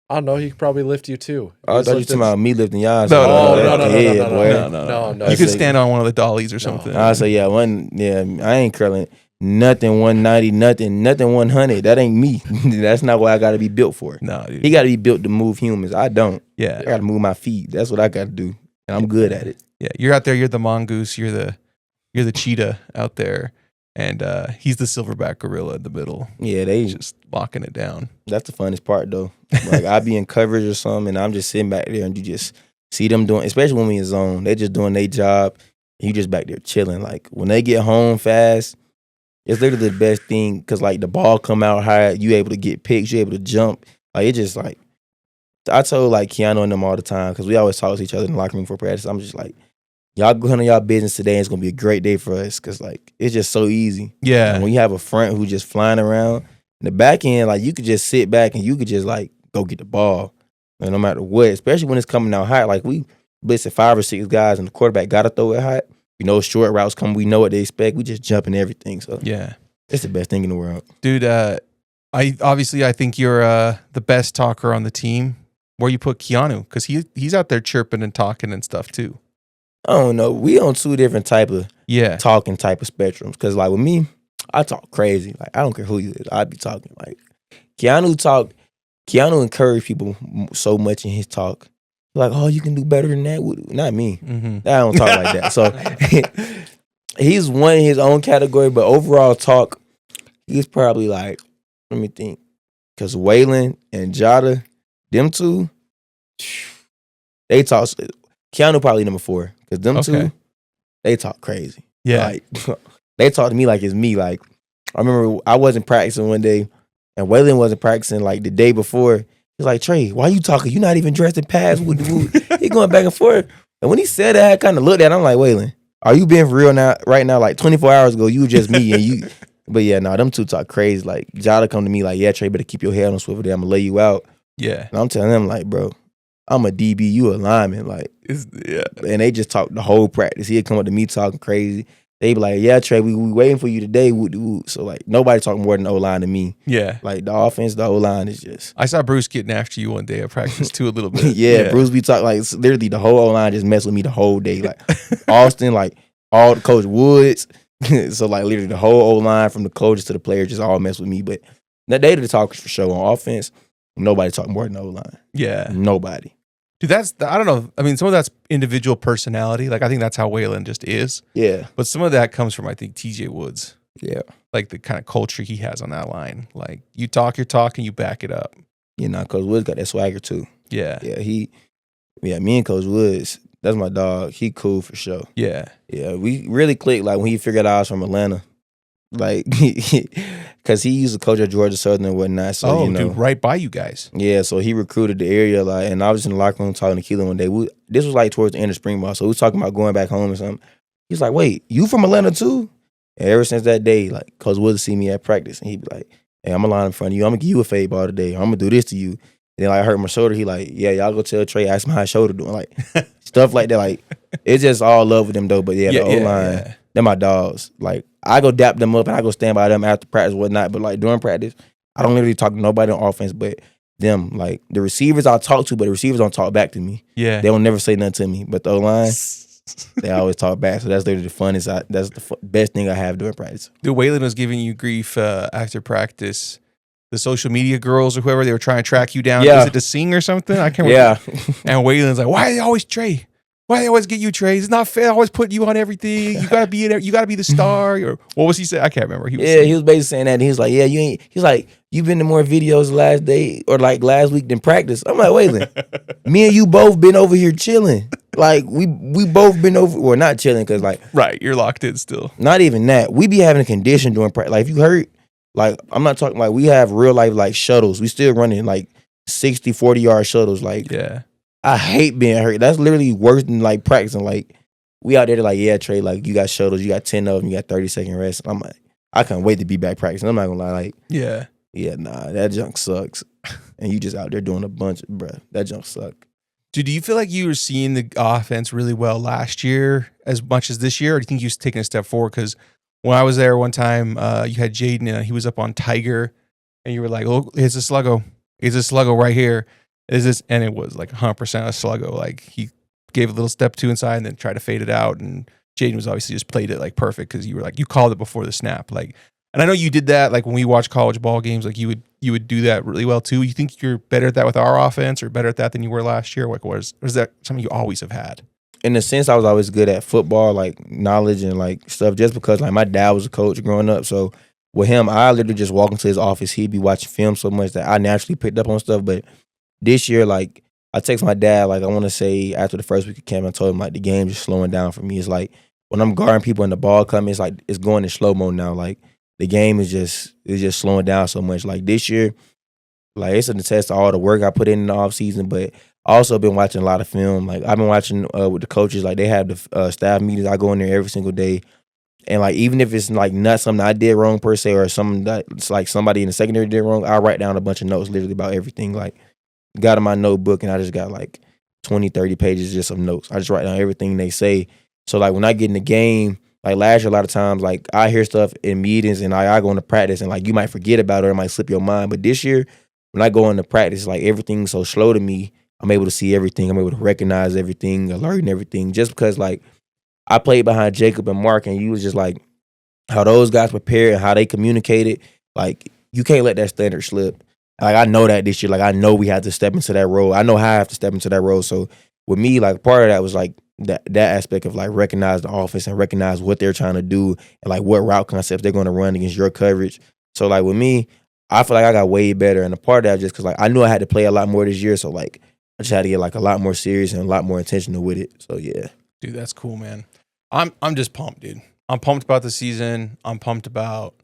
I don't know. He could probably lift you too.
I thought you were talking about me lifting y'all.
No.
You could stand on one of the dollies or something.
I say, I ain't curling nothing 190, nothing 100. That ain't me. That's not what I got to be built for.
No, dude.
He got to be built to move humans. I don't.
Yeah.
I got to move my feet. That's what I got to do, and I'm good at it.
Yeah, you're out there. You're the mongoose. You're the cheetah out there. And he's the silverback gorilla in the middle.
Yeah, they
just locking it down.
That's the funnest part, though. Like, I be in coverage or something, and I'm just sitting back there, and you just see them doing, especially when we in zone, they just doing their job, and you just back there chilling. Like, when they get home fast, it's literally the best thing, because, like, the ball come out high, you able to get picks, you able to jump. Like, it just, like, I told, like, Keanu and them all the time, because we always talk to each other in the locker room for practice. I'm just like, y'all go handle y'all business today, and it's going to be a great day for us, because, like, it's just so easy.
Yeah.
And when you have a front who just flying around, in the back end, like, you could just sit back, and you could just, like, go get the ball, and no matter what, especially when it's coming out hot. Like, we blitzing 5 or 6 guys, and the quarterback got to throw it hot. We know short routes come. We know what they expect. We just jumping everything. So
yeah,
it's the best thing in the world,
dude. I think you're the best talker on the team. Where you put Keanu, because he's out there chirping and talking and stuff too.
I don't know. We on 2 different type of talking type of spectrums. Because, like, with me, I talk crazy. Like, I don't care who you is. I be talking. Like, Keanu encouraged people so much in his talk. Like, oh, you can do better than that. Not me.
Mm-hmm.
I don't talk like that. So he's one in his own category, but overall talk, he's probably like, let me think. Because Waylon and Jada, them 2, they talk. Keanu probably number 4. Because them 2, they talk crazy.
Yeah.
Like, they talk to me like it's me. Like, I remember I wasn't practicing one day, and Waylon wasn't practicing like the day before. He's like, Trey, why you talking? You not even dressed in pads. He going back and forth. And when he said that, I kind of looked at him. I'm like, Waylon, are you being for real now? Right now, like 24 hours ago, you were just me and you. But yeah, no, them 2 talk crazy. Like, Jada come to me like, yeah, Trey, better keep your head on swivel there. I'm going to lay you out.
Yeah.
And I'm telling them, like, bro, I'm a DB, you a lineman. Like, and they just talk the whole practice. He'd come up to me talking crazy. They be like, yeah, Trey, we waiting for you today. So, like, nobody talk more than the O-line to me.
Yeah.
Like, the offense, the O-line is just.
I saw Bruce getting after you one day at practice, too, a little bit.
yeah, Bruce be talking, like, literally the whole O-line just messed with me the whole day. Like, Austin, like, all the Coach Woods. So like literally the whole O line from the coaches to the players just all mess with me. But they the talkers for sure on offense. Nobody talk more than the O line.
Yeah.
Nobody.
Dude, I don't know. I mean, some of that's individual personality. Like, I think that's how Waylon just is.
Yeah.
But some of that comes from, I think, TJ Woods.
Yeah.
Like, the kind of culture he has on that line. Like, you talk your talk and you back it up.
You know, Coach Woods got that swagger too.
Yeah.
Yeah, me and Coach Woods, that's my dog. He cool for sure.
Yeah.
Yeah, we really clicked like when he figured out I was from Atlanta. Like, because he used to coach at Georgia Southern and whatnot. So, you know,
dude, right by you guys.
Yeah, so he recruited the area, like, and I was in the locker room talking to Keelan one day. This was like towards the end of spring ball, so we was talking about going back home or something. He's like, "Wait, you from Atlanta too?" And ever since that day, like, Coach Woods see me at practice, and he'd be like, "Hey, I'm gonna line in front of you. I'm gonna give you a fade ball today. I'm gonna do this to you." And then like, I hurt my shoulder. He like, "Yeah, y'all go tell Trey, ask him how his shoulder doing." Like stuff like that. Like it's just all love with them though. But yeah, the O line, they're my dogs. Like I go dap them up and I go stand by them after practice, whatnot. But like during practice, I don't literally talk to nobody on offense, but them. Like the receivers I'll talk to, but the receivers don't talk back to me.
Yeah,
they don't never say nothing to me. But the O line, they always talk back. So that's literally the funnest. That's the best thing I have during practice.
Dude, Waylon was giving you grief after practice. The social media girls or whoever, they were trying to track you down.
Yeah.
Is it to sing or something? I can't remember. Yeah. And Waylon's like, "Why are they always Trey? Why they always get you, Trey? It's not fair. I always put you on everything. You gotta be in there. You gotta be the star." Or what was he saying? I can't remember. He was
basically saying that. And he was like, "Yeah, you ain't." He's like, "You've been to more videos last day or like last week than practice." I'm like, Waylon, me and you both been over here chilling. Like we both been over, or not chilling because like
right, you're locked in still.
Not even that. We be having a condition during practice. Like if you hurt, like I'm not talking like we have real life like shuttles. We still running like 60, 40-yard shuttles. Like
yeah.
I hate being hurt. That's literally worse than like practicing. Like we out there to like, yeah, Trey, like you got shuttles, you got 10 of them, you got 30-second rest. I'm like, I can't wait to be back practicing. I'm not gonna lie, like yeah, nah, that junk sucks. And you just out there doing a bunch, bruh. That junk suck.
Dude, do you feel like you were seeing the offense really well last year as much as this year, or do you think you was taking a step forward? Because when I was there one time, you had Jaden and he was up on Tiger, and you were like, "Oh, it's a sluggo. It's a sluggo right here. Is this?" And it was like 100% a sluggo. Like he gave a little step two inside and then tried to fade it out. And Jaden was obviously just played it like perfect because you were like, you called it before the snap. Like, and I know you did that. Like when we watch college ball games, like you would do that really well too. You think you're better at that with our offense, or better at that than you were last year? Like, was that something you always have had?
In a sense, I was always good at football, like knowledge and like stuff, just because like my dad was a coach growing up. So with him, I literally just walk into his office. He'd be watching film so much that I naturally picked up on stuff. But this year, like I text my dad, like I want to say after the first week of camp, I told him like the game just slowing down for me. It's like when I'm guarding people and the ball coming, it's like it's going in slow mo now. Like the game is just slowing down so much. Like this year, like it's a test of all the work I put in the off season, but I also been watching a lot of film. Like I've been watching with the coaches. Like they have the staff meetings. I go in there every single day, and like even if it's like not something I did wrong per se, or something that's like somebody in the secondary did wrong, I write down a bunch of notes literally about everything. Like got in my notebook and I just got like 20, 30 pages just of notes. I just write down everything they say. So like when I get in the game, like last year a lot of times like I hear stuff in meetings and I go into practice and like you might forget about it or it might slip your mind. But this year when I go into practice, like everything's so slow to me. I'm able to see everything. I'm able to recognize everything, alert and everything. Just because like I played behind Jakob and Mark, and you was just like how those guys prepared and how they communicated. Like you can't let that standard slip. Like I know that this year. Like I know we have to step into that role. I know how I have to step into that role. So with me, like part of that was like that aspect of like recognize the offense and recognize what they're trying to do and like what route concepts they're going to run against your coverage. So like with me, I feel like I got way better. And a part of that just because like I knew I had to play a lot more this year. So like I just had to get like a lot more serious and a lot more intentional with it. So yeah.
Dude, that's cool, man. I'm just pumped, dude. I'm pumped about the season. I'm pumped about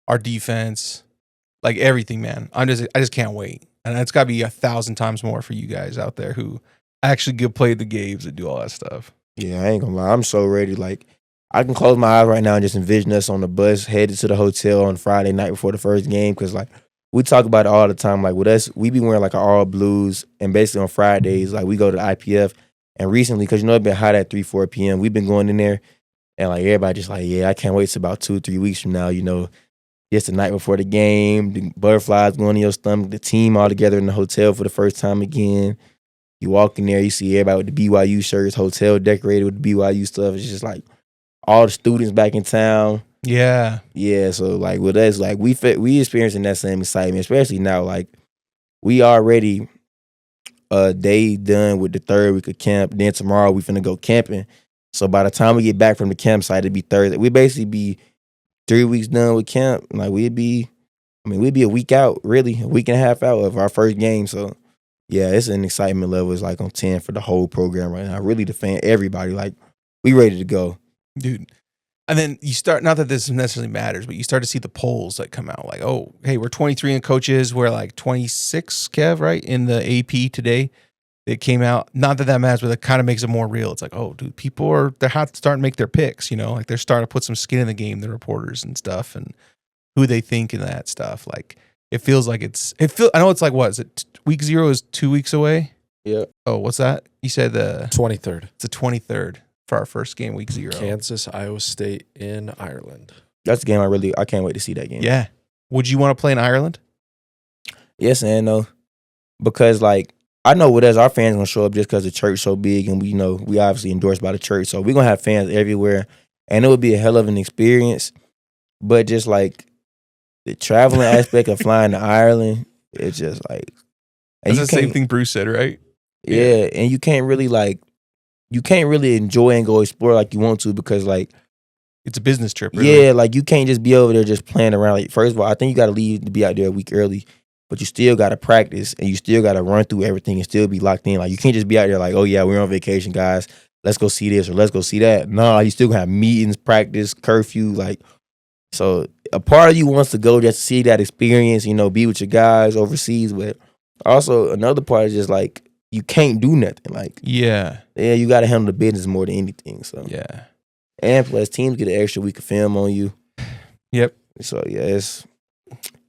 our defense. Like everything, man. I just can't wait. And it's gotta be 1,000 times more for you guys out there who actually get played the games and do all that stuff.
Yeah, I ain't gonna lie. I'm so ready. Like I can close my eyes right now and just envision us on the bus headed to the hotel on Friday night before the first game. Cause like we talk about it all the time. Like with us, we be wearing like our all blues, and basically on Fridays, like we go to the IPF. And recently, because you know it's been hot at 3, 4 p.m., we've been going in there, and like everybody just like, yeah, I can't wait till about 2, 3 weeks from now. You know, just the night before the game, the butterflies going in your stomach, the team all together in the hotel for the first time again. You walk in there, you see everybody with the BYU shirts, hotel decorated with the BYU stuff. It's just like all the students back in town.
Yeah.
Yeah, so like with us, like we experiencing that same excitement, especially now. Like we already a day done with the third week of camp. Then tomorrow we finna go camping. So by the time we get back from the campsite, it'd be Thursday. We basically be 3 weeks done with camp. Like we'd be a week out, really, a week and a half out of our first game. So yeah, it's an excitement level. It's like on 10 for the whole program right now. Really, the fan, everybody, like we ready to go,
dude. And then you start, not that this necessarily matters, but you start to see the polls that come out like, oh, hey, we're 23 in coaches. We're like 26, Kev, right? In the AP today, it came out. Not that that matters, but it kind of makes it more real. It's like, oh, dude, they're starting to make their picks, you know, like they're starting to put some skin in the game, the reporters and stuff, and who they think and that stuff. Like, it feels like I know it's like, what is it? Week 0 is 2 weeks away.
Yeah.
Oh, what's that? You said
23rd.
It's the 23rd. For our first game, week 0.
Kansas, Iowa State in Ireland.
That's the game I can't wait to see that game.
Yeah. Would you want to play in Ireland?
Yes and no. Because like I know with us, our fans gonna show up just because the church so big and we obviously endorsed by the church. So we're gonna have fans everywhere. And it would be a hell of an experience. But just like the traveling aspect of flying to Ireland, it's just like
That's the same thing Bruce said, right?
Yeah, and you can't really enjoy and go explore like you want to because like
it's a business trip, really.
Yeah, like you can't just be over there just playing around. Like first of all, I think you gotta leave to be out there a week early, but you still gotta practice and you still gotta run through everything and still be locked in. Like you can't just be out there like, oh yeah, we're on vacation, guys. Let's go see this or let's go see that. No, you still gonna have meetings, practice, curfew, like so a part of you wants to go just to see that experience, you know, be with your guys overseas, but also another part is just like you can't do nothing. Like
yeah,
you got to handle the business more than anything. So
yeah,
and plus teams get an extra week of film on you.
Yep.
So yeah, it's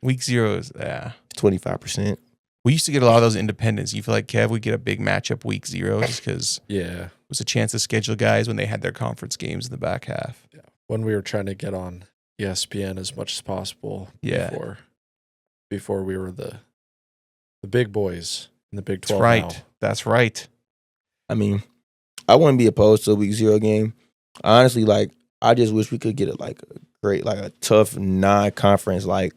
week 0 is
25%.
We used to get a lot of those independents. You feel like Kev would get a big matchup week 0 just because
it
was a chance to schedule guys when they had their conference games in the back half.
Yeah. When we were trying to get on ESPN as much as possible.
Yeah.
Before we were the big boys in the Big 12.
That's right.
Now.
That's right.
I mean, I wouldn't be opposed to a week 0 game. Honestly, like I just wish we could get a tough non-conference, like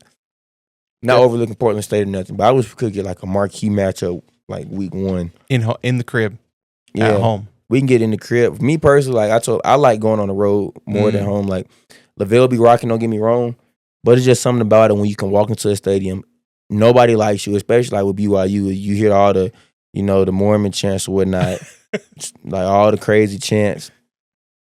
not overlooking Portland State or nothing, but I wish we could get like a marquee matchup like week 1
in the crib, at home.
We can get in the crib. Me personally, like I like going on the road more than home. Like LaVelle be rocking, don't get me wrong, but it's just something about it when you can walk into a stadium. Nobody likes you, especially like with BYU. You hear all the, the Mormon chants or whatnot, like all the crazy chants.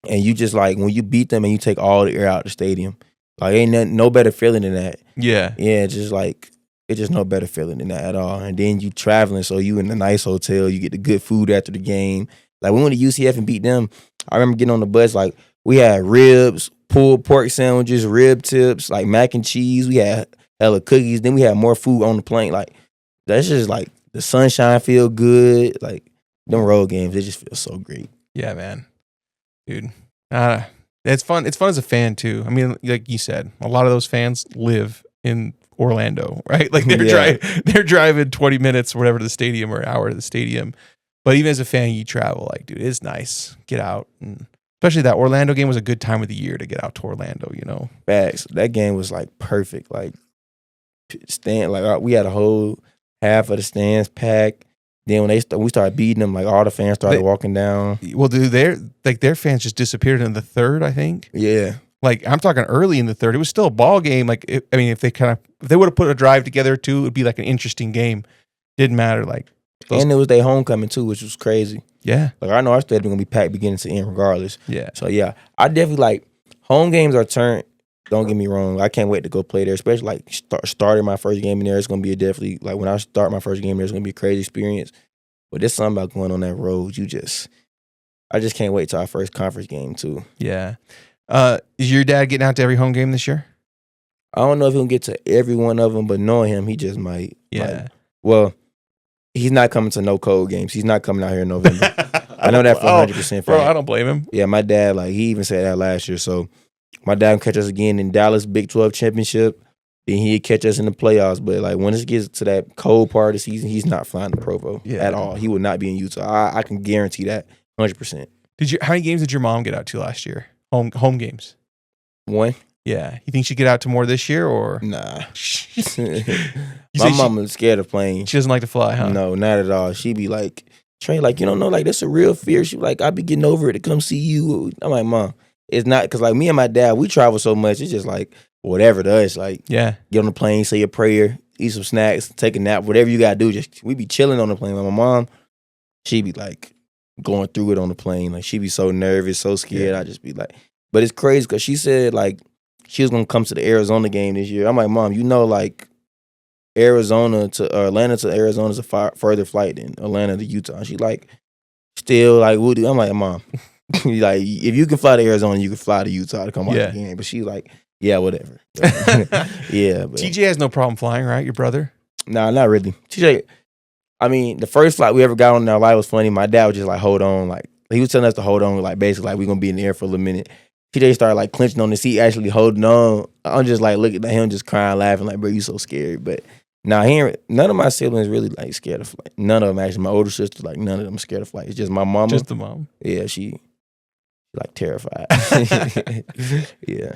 And you just like, when you beat them and you take all the air out of the stadium, like ain't no better feeling than that.
Yeah.
Yeah, it's just no better feeling than that at all. And then you traveling, so you in a nice hotel, you get the good food after the game. Like we went to UCF and beat them. I remember getting on the bus, like we had ribs, pulled pork sandwiches, rib tips, like mac and cheese. We had hella cookies. Then we had more food on the plane. Like that's just like the sunshine feel good. Like them road games, they just feel so great.
Yeah, man. Dude. It's fun. It's fun as a fan too. I mean, like you said, a lot of those fans live in Orlando, right? Like they're driving 20 minutes or whatever to the stadium or an hour to the stadium. But even as a fan, you travel. Like, dude, it's nice. Get out. And especially that Orlando game was a good time of the year to get out to Orlando, you know?
Facts. That game was like perfect. Like we had a whole half of the stands packed. Then when we started beating them, like all the fans started walking down.
Well, dude, their fans just disappeared in the third, I think.
Yeah.
Like I'm talking early in the third. It was still a ball game. Like if they would have put a drive together too, it would be like an interesting game. Didn't matter. Like
and it was their homecoming too, which was crazy.
Yeah.
Like I know our stadium gonna be packed beginning to end regardless.
Yeah.
So yeah, I definitely like home games are turned. Don't get me wrong. I can't wait to go play there, especially like starting my first game in there. It's gonna be definitely like when I start my first game there, it's gonna be a crazy experience. But there's something about going on that road. I just can't wait till our first conference game too.
Yeah. Is your dad getting out to every home game this year?
I don't know if he'll get to every one of them, but knowing him, he just might.
Yeah.
Well, he's not coming to no cold games. He's not coming out here in November. I know that for 100%.
Bro, I don't blame him.
Yeah, my dad, like he even said that last year. So my dad will catch us again in Dallas Big 12 championship. Then he'd catch us in the playoffs. But like when it gets to that cold part of the season, he's not flying to Provo at all. He would not be in Utah. I can guarantee that 100%.
How many games did your mom get out to last year? Home games.
One?
Yeah. You think she'd get out to more this year or?
Nah.
You
My
say
mama's scared of planes.
she doesn't like to fly, huh?
No, not at all. She be like, Trey, like, you don't know, like, that's a real fear. She be like, I be getting over it to come see you. I'm like, Mom, it's not, because, like, me and my dad, we travel so much. It's just, like, whatever to us. Like,
Yeah.
get on the plane, say a prayer, eat some snacks, take a nap, whatever you got to do. Just, we be chilling on the plane. Like, my mom, she be, like, going through it on the plane. Like, she be so nervous, so scared.
Yeah.
I just be like, but it's crazy because she said, like, she was going to come to the Arizona game this year. I'm like, Mom, you know, like, Atlanta to Arizona is a further flight than Atlanta to Utah. And she like, still like, we'll do. I'm like, Mom, like, if you can fly to Arizona, you can fly to Utah to come watch the game. But she like, yeah, whatever. Yeah. But,
TJ has no problem flying, right? Your brother?
nah, not really. TJ, I mean, the first flight we ever got on in our life was funny. My dad was just like, hold on. Like, he was telling us to hold on. Like, basically, like, we're going to be in the air for a little minute. TJ started like clenching on the seat, actually holding on. I'm just like looking at him, just crying, laughing, like, bro, you so scared. But nah, none of my siblings really like scared of flight. None of them actually. My older sister, like, none of them scared of flight. It's just my mama.
Just the mom.
Yeah, she like terrified. Yeah.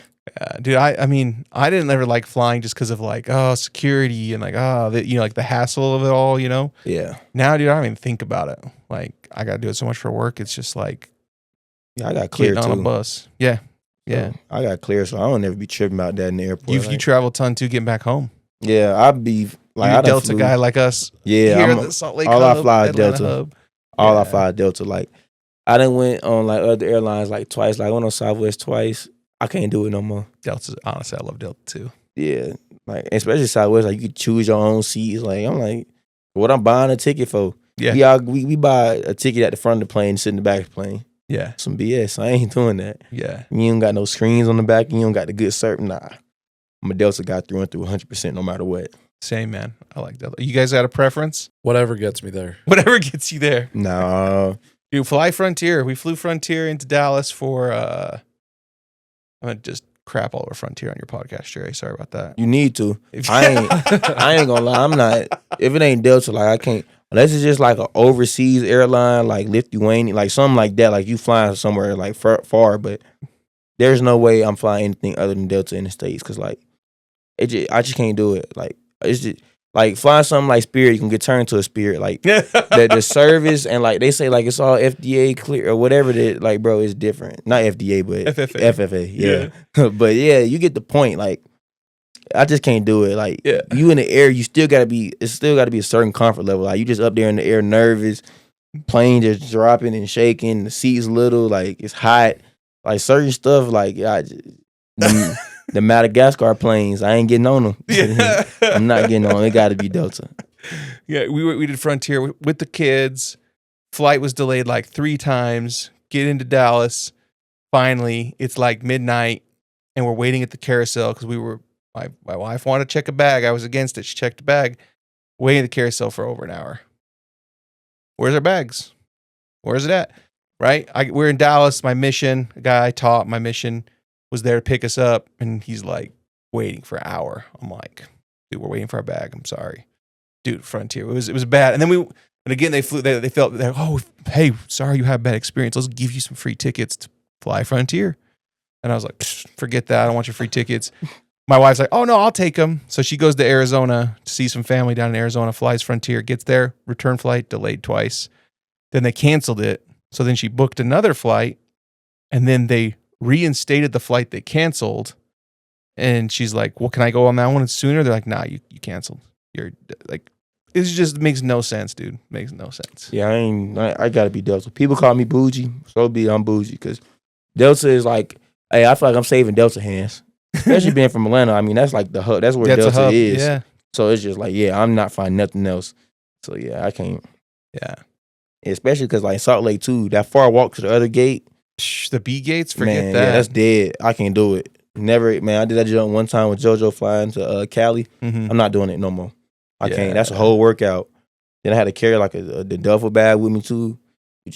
Dude, I mean, I didn't ever like flying just because of like, security and like, like the hassle of it all, you know?
Yeah.
Now, dude, I don't even think about it. Like, I got to do it so much for work. It's just like,
Yeah, I got clear
getting on
too.
a bus. Yeah. Yeah.
So, I got clear, so I don't ever be tripping about that in the airport.
You travel a ton too, getting back home.
Yeah, I'd be like,
You're
I
a Delta
flew.
guy like us.
Yeah,
Here
I'm
at the Salt Lake
all I
hub,
fly is
Atlanta
Delta.
hub.
All I
Yeah.
fly is Delta. Like, I done went on like other airlines like twice. Like, I went on Southwest twice. I can't do it no more.
Delta, honestly, I love Delta too.
Yeah, like especially Southwest, like you could choose your own seats. Like, I'm like, what I'm buying a ticket for?
Yeah.
We buy a ticket at the front of the plane, sit in the back of the plane.
Yeah.
Some BS. I ain't doing that.
Yeah.
You don't got no screens on the back. You don't got the good service. Nah, I'm a Delta guy through and through, 100%, no matter what.
Same, man. I like Delta. You guys got a preference?
Whatever gets me there.
Whatever gets you there.
Nah,
Dude, fly Frontier. We flew Frontier into Dallas for, I'm going to just crap all over Frontier on your podcast, Jerry. Sorry about that.
you need to. I ain't gonna lie. I'm not. If it ain't Delta, like I can't. Unless it's just like an overseas airline, like Lithuania, like something like that. Like you flying somewhere like far, but there's no way I'm flying anything other than Delta in the States. Cause like I just can't do it. Like it's just like flying something like Spirit, you can get turned to a Spirit. Like the service and like they say like it's all FDA clear or whatever. That like bro, it's different. Not FDA, but
FFA.
FFA. Yeah. But yeah, you get the point. Like I just can't do it. Like you in the air, you still gotta be. It's still gotta be a certain comfort level. Like you just up there in the air, nervous, plane just dropping and shaking. The seats little, like it's hot. Like certain stuff, like the Madagascar planes, I ain't getting on them.
Yeah.
I'm not getting on them. It got to be Delta.
Yeah, we did Frontier with the kids. Flight was delayed like 3 times. Get into Dallas. Finally, it's like midnight, and we're waiting at the carousel because my wife wanted to check a bag. I was against it. She checked a bag. Waiting at the carousel for over an hour. Where's our bags? Where's it at? Right? We're in Dallas. My mission, a guy I taught, my mission was there to pick us up, and he's like waiting for an hour. I'm like, dude, we're waiting for our bag. I'm sorry, dude. Frontier. It was bad. And then again they flew. They felt that, oh, hey, sorry you had a bad experience. Let's give you some free tickets to fly Frontier. And I was like, forget that. I don't want your free tickets. My wife's like, oh no, I'll take them. So she goes to Arizona to see some family down in Arizona. Flies Frontier. Gets there. Return flight delayed twice. Then they canceled it. So then she booked another flight, and then they reinstated the flight they canceled. And she's like, well, can I go on that one sooner? They're like, nah, you canceled. You're like, it just makes no sense, dude. Makes no sense.
Yeah, I gotta be Delta. People call me bougie, so be I'm bougie because Delta is like, hey, I feel like I'm saving Delta hands, especially being from Atlanta. I mean, that's like the hub. That's where Delta is.
Yeah.
So it's just like, yeah, I'm not finding nothing else. So yeah, I can't.
Yeah.
Especially because like Salt Lake too, that far walk to the other gate.
The B gates, forget
man,
that.
Yeah, that's dead. I can't do it. Never, man. I did that jump one time with JoJo flying to Cali.
Mm-hmm.
I'm not doing it no more. I can't. That's a whole workout. Then I had to carry like the duffel bag with me too.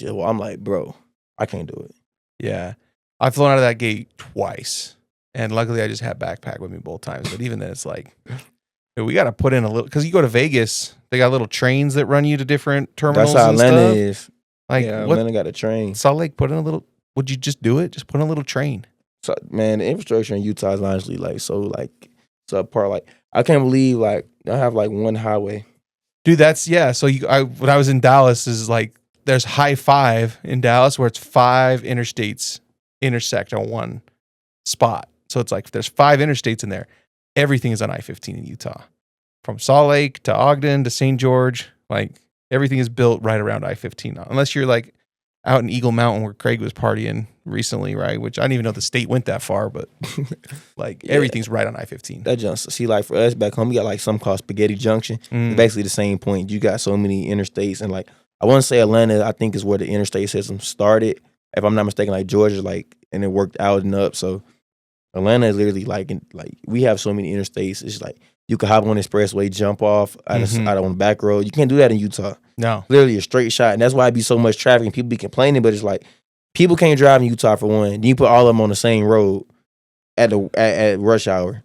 I'm like, bro, I can't do it.
Yeah. I've flown out of that gate twice. And luckily I just had backpack with me both times. But even then it's like, we got to put in a little, because you go to Vegas, they got little trains that run you to different terminals.
That's how
and
Atlanta
stuff.
is.
Like,
yeah,
what?
Atlanta got a train.
Salt Lake, put in a little, would you just do it? Just put in a little train.
So man, the infrastructure in Utah is honestly like subpar. Like I can't believe like I have like one highway.
Dude, that's So when I was in Dallas, is like there's High 5 in Dallas where it's 5 interstates intersect on one spot. So it's like there's 5 interstates in there. Everything is on I-15 in Utah, from Salt Lake to Ogden to St. George. Like everything is built right around I-15, unless you're like out in Eagle Mountain where Craig was partying recently, right? Which I didn't even know the state went that far, but like everything's right on I-15.
That just see, like for us back home, we got like something called Spaghetti Junction. It's basically the same point. You got so many interstates, and like I want to say Atlanta, I think is where the interstate system started. If I'm not mistaken, like Georgia, like and it worked out and up. So Atlanta is literally like we have so many interstates. It's like you can hop on the expressway, jump off out on the back road. You can't do that in Utah.
No,
literally a straight shot, and that's why it be so much traffic and people be complaining. But it's like people can't drive in Utah for one. Then you put all of them on the same road at rush hour.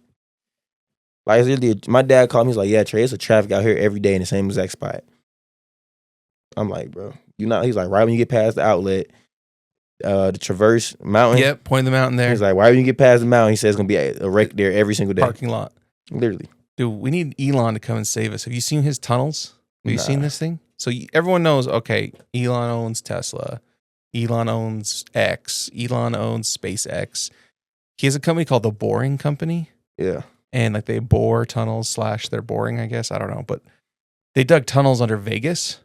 Like it's literally, my dad called me. He's like, "Yeah, Trey, it's a traffic out here every day in the same exact spot." I'm like, "Bro, you not?" He's like, "Right when you get past the outlet, the Traverse Mountain."
Yep, point the mountain there.
He's like, "Right when you get past the mountain," he says, "It's gonna be a wreck there every single day."
Parking lot,
literally.
Dude, we need Elon to come and save us. Have you seen his tunnels? Have you seen this thing? So everyone knows, okay, Elon owns Tesla. Elon owns X. Elon owns SpaceX. He has a company called the Boring Company.
Yeah.
And like they bore tunnels / they're boring, I guess. I don't know. But they dug tunnels under Vegas.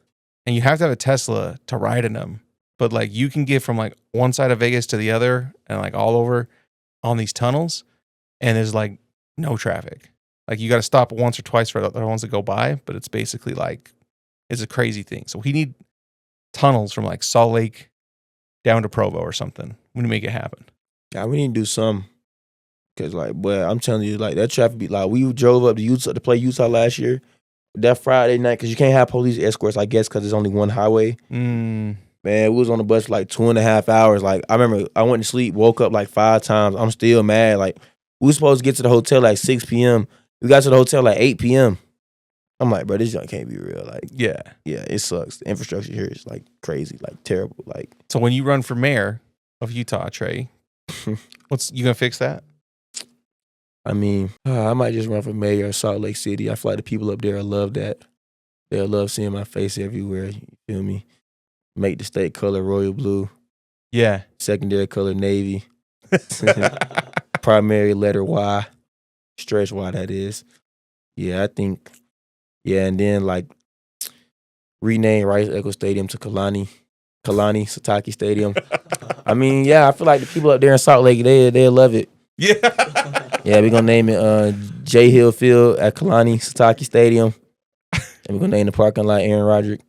And you have to have a Tesla to ride in them. But like you can get from like one side of Vegas to the other and like all over on these tunnels. And there's like no traffic. Like you got to stop once or twice for the other ones that go by. But it's basically like, it's a crazy thing. So we need tunnels from like Salt Lake down to Provo or something. We need to make it happen.
Yeah, we need to do some. Cause like, boy, I'm telling you, like that traffic be like we drove up to Utah to play Utah last year. That Friday night, cause you can't have police escorts, I guess, cause there's only one highway. Man, we was on the bus for like 2.5 hours. Like I remember, I went to sleep, woke up like 5 times. I'm still mad. Like we were supposed to get to the hotel like 6 p.m. We got to the hotel like 8 p.m. I'm like, bro, this junk can't be real. Like, yeah, it sucks. The infrastructure here is like crazy, like terrible. Like,
so when you run for mayor of Utah, Trey, you gonna fix that?
I mean, I might just run for mayor of Salt Lake City. I feel like the people up there will love that. They'll love seeing my face everywhere. You feel me? Make the state color royal blue.
Yeah.
Secondary color navy. Primary letter Y. Stretch Y, that is. Yeah, I think. Yeah, and then like rename Rice Echo Stadium to Kalani Sataki Stadium. I mean, yeah, I feel like the people up there in Salt Lake, they'll love it.
Yeah.
Yeah, we're gonna name it J Hill Field at Kalani Sataki Stadium. And we're gonna name the parking lot Aaron Roderick.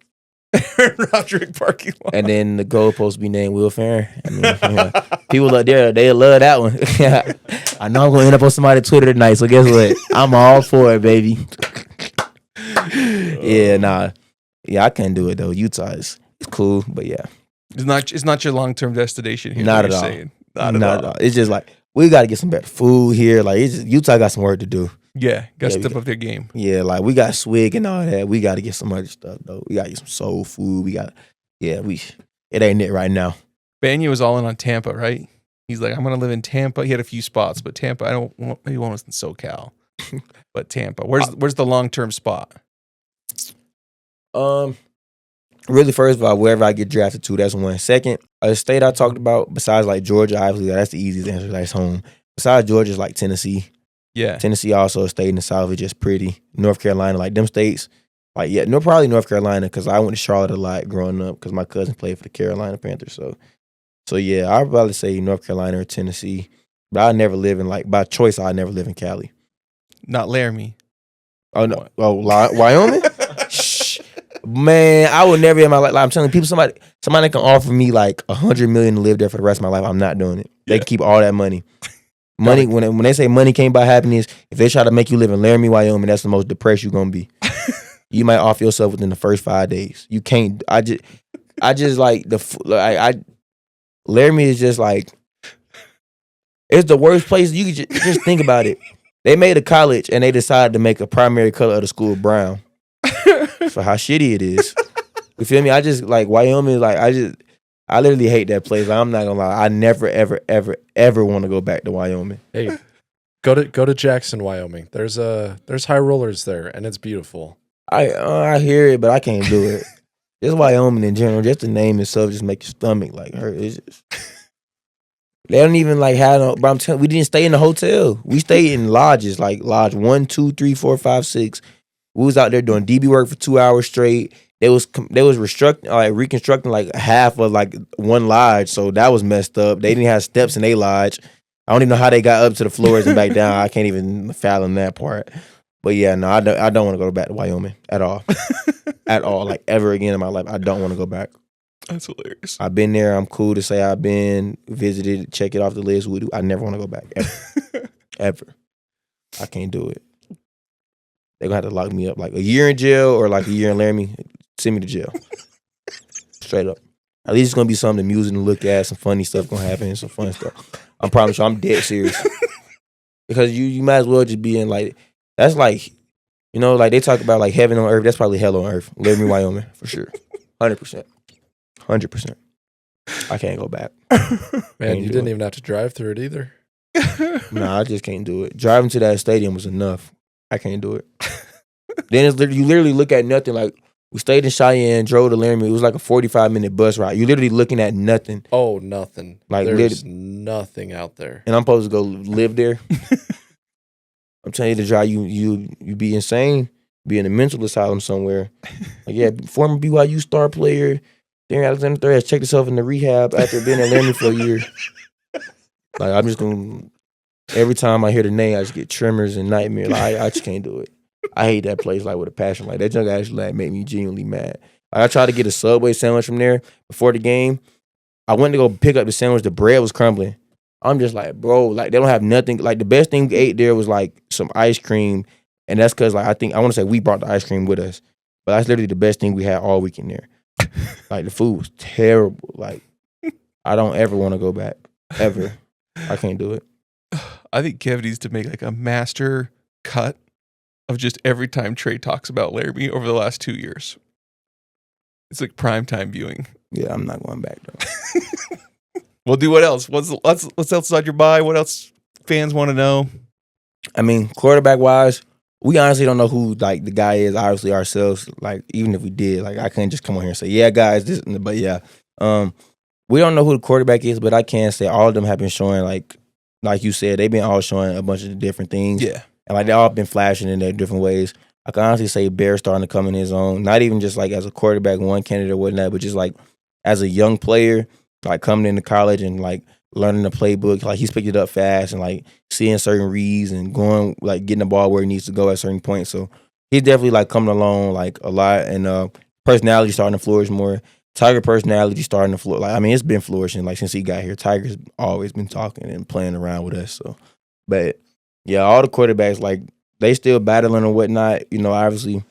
Aaron Roderick parking lot.
And then the goalpost be named Will Ferrin. I mean, yeah. People up there, they love that one. I know I'm gonna end up on somebody's Twitter tonight, so guess what? I'm all for it, baby. Yeah, nah. Yeah, I can't do it though. Utah is cool, but yeah.
It's not your long-term destination here.
Not at all. Not at all. It's just like we got to get some better food here. Like Utah got some work to do.
Yeah, got to step up their game.
Yeah, like we got swig and all that. We got to get some other stuff though. We got to get some soul food. It ain't it right now.
Banya was all in on Tampa, right? He's like, I'm gonna live in Tampa. He had a few spots, but Tampa, I don't want. Maybe one was in SoCal, but Tampa. Where's the long-term spot?
Really, first of all, wherever I get drafted to, that's one. Second, a state I talked about besides like Georgia, obviously that's the easiest answer. That's home. Besides Georgia, is like Tennessee.
Yeah,
Tennessee also a state in the South. It's just pretty. North Carolina, like them states. Like probably North Carolina because I went to Charlotte a lot growing up because my cousin played for the Carolina Panthers. So yeah, I'd probably say North Carolina or Tennessee. But I never live in by choice. I never live in Cali.
Not Laramie.
Oh no! Oh, Wyoming. Man, I would never in my life. Like, I'm telling people, somebody can offer me like $100 million to live there for the rest of my life. I'm not doing it. They can keep all that money. Money when they say money can't buy happiness, if they try to make you live in Laramie, Wyoming, that's the most depressed you're gonna be. You might off yourself within the first 5 days. You can't. I just like Laramie is just like it's the worst place. You could just think about it. They made a college and they decided to make a primary color of the school brown. For how shitty it is. You feel me? I just like Wyoming, like I literally hate that place. I'm not gonna lie. I never, ever, ever, ever want to go back to Wyoming.
Hey, go to Jackson, Wyoming. There's high rollers there, and it's beautiful.
I hear it, but I can't do it. Just Wyoming in general, just the name itself just make your stomach like hurt. It's just they don't even like have no. But I'm telling, we didn't stay in the hotel. We stayed in lodges, like lodge 1, 2, 3, 4, 5, 6. We was out there doing DB work for 2 hours straight. They was reconstructing like half of like one lodge, so that was messed up. They didn't have steps in their lodge. I don't even know how they got up to the floors and back down. I can't even fathom that part. But yeah, no, I don't want to go back to Wyoming at all, at all, like ever again in my life. I don't want to go back.
That's hilarious.
I've been there. I'm cool to say I've been, visited, check it off the list. I never want to go back ever, ever. I can't do it. They're gonna have to lock me up like a year in jail or like a year in Laramie. Send me to jail. Straight up. At least it's gonna be something amusing to look at. Some funny stuff gonna happen. Some fun stuff. I promise you, I'm dead serious. Because you might as well just be in like, that's like, like they talk about like heaven on earth. That's probably hell on earth. Laramie, Wyoming, for sure. 100%. 100%. I can't go back.
Man, you didn't even have to drive through it either.
Nah, I just can't do it. Driving to that stadium was enough. I can't do it. Then you literally look at nothing. Like, we stayed in Cheyenne, drove to Laramie. It was like a 45-minute bus ride. You're literally looking at nothing.
Oh, nothing.
Like,
there's nothing out there.
And I'm supposed to go live there. I'm telling you to drive. You be insane. Be in a mental asylum somewhere. Like, yeah, former BYU star player. Tre Alexander has checked himself into rehab after being in Laramie for a year. Like, I'm just going to, every time I hear the name, I just get tremors and nightmares. Like, I just can't do it. I hate that place like with a passion. Like, that junk actually like made me genuinely mad. Like, I tried to get a Subway sandwich from there before the game. I went to go pick up the sandwich. The bread was crumbling. I'm just like, bro, like they don't have nothing. Like the best thing we ate there was like some ice cream. And that's because like I want to say we brought the ice cream with us. But that's literally the best thing we had all weekend there. Like the food was terrible. Like I don't ever want to go back. Ever. I can't do it.
I think Kev needs to make like a master cut of just every time Tre talks about Laramie over the last 2 years. It's like primetime viewing.
Yeah, I'm not going back though.
We'll do what else? What's else on your mind? What else fans want to know?
I mean, quarterback wise, we honestly don't know who like the guy is. Obviously, ourselves. Like even if we did, like I couldn't just come on here and say, "Yeah, guys," this. But yeah, we don't know who the quarterback is. But I can say all of them have been showing like you said, they've been all showing a bunch of different things.
Yeah,
and like they all been flashing in their different ways. I can honestly say Bear's starting to come in his own. Not even just like as a quarterback, one candidate or whatnot, but just like as a young player. Like coming into college and like learning the playbook, like he's picked it up fast and like seeing certain reads and going like getting the ball where he needs to go at certain points. So he's definitely like coming along like a lot, and personality starting to flourish more. Tiger personality starting to flourish. Like I mean, it's been flourishing like since he got here. Tiger's always been talking and playing around with us. So, but yeah, all the quarterbacks like they still battling or whatnot. Obviously.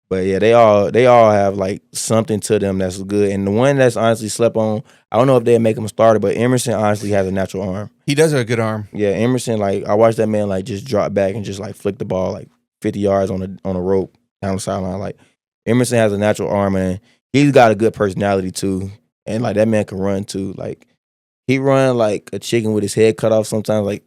But yeah, they all have like something to them that's good. And the one that's honestly slept on, I don't know if they'd make him a starter, but Emerson honestly has a natural arm.
He does have a good arm.
Yeah, Emerson, like I watched that man like just drop back and just like flick the ball like 50 yards on a rope down the sideline. Like Emerson has a natural arm and he's got a good personality too. And like that man can run too. Like he run like a chicken with his head cut off sometimes. Like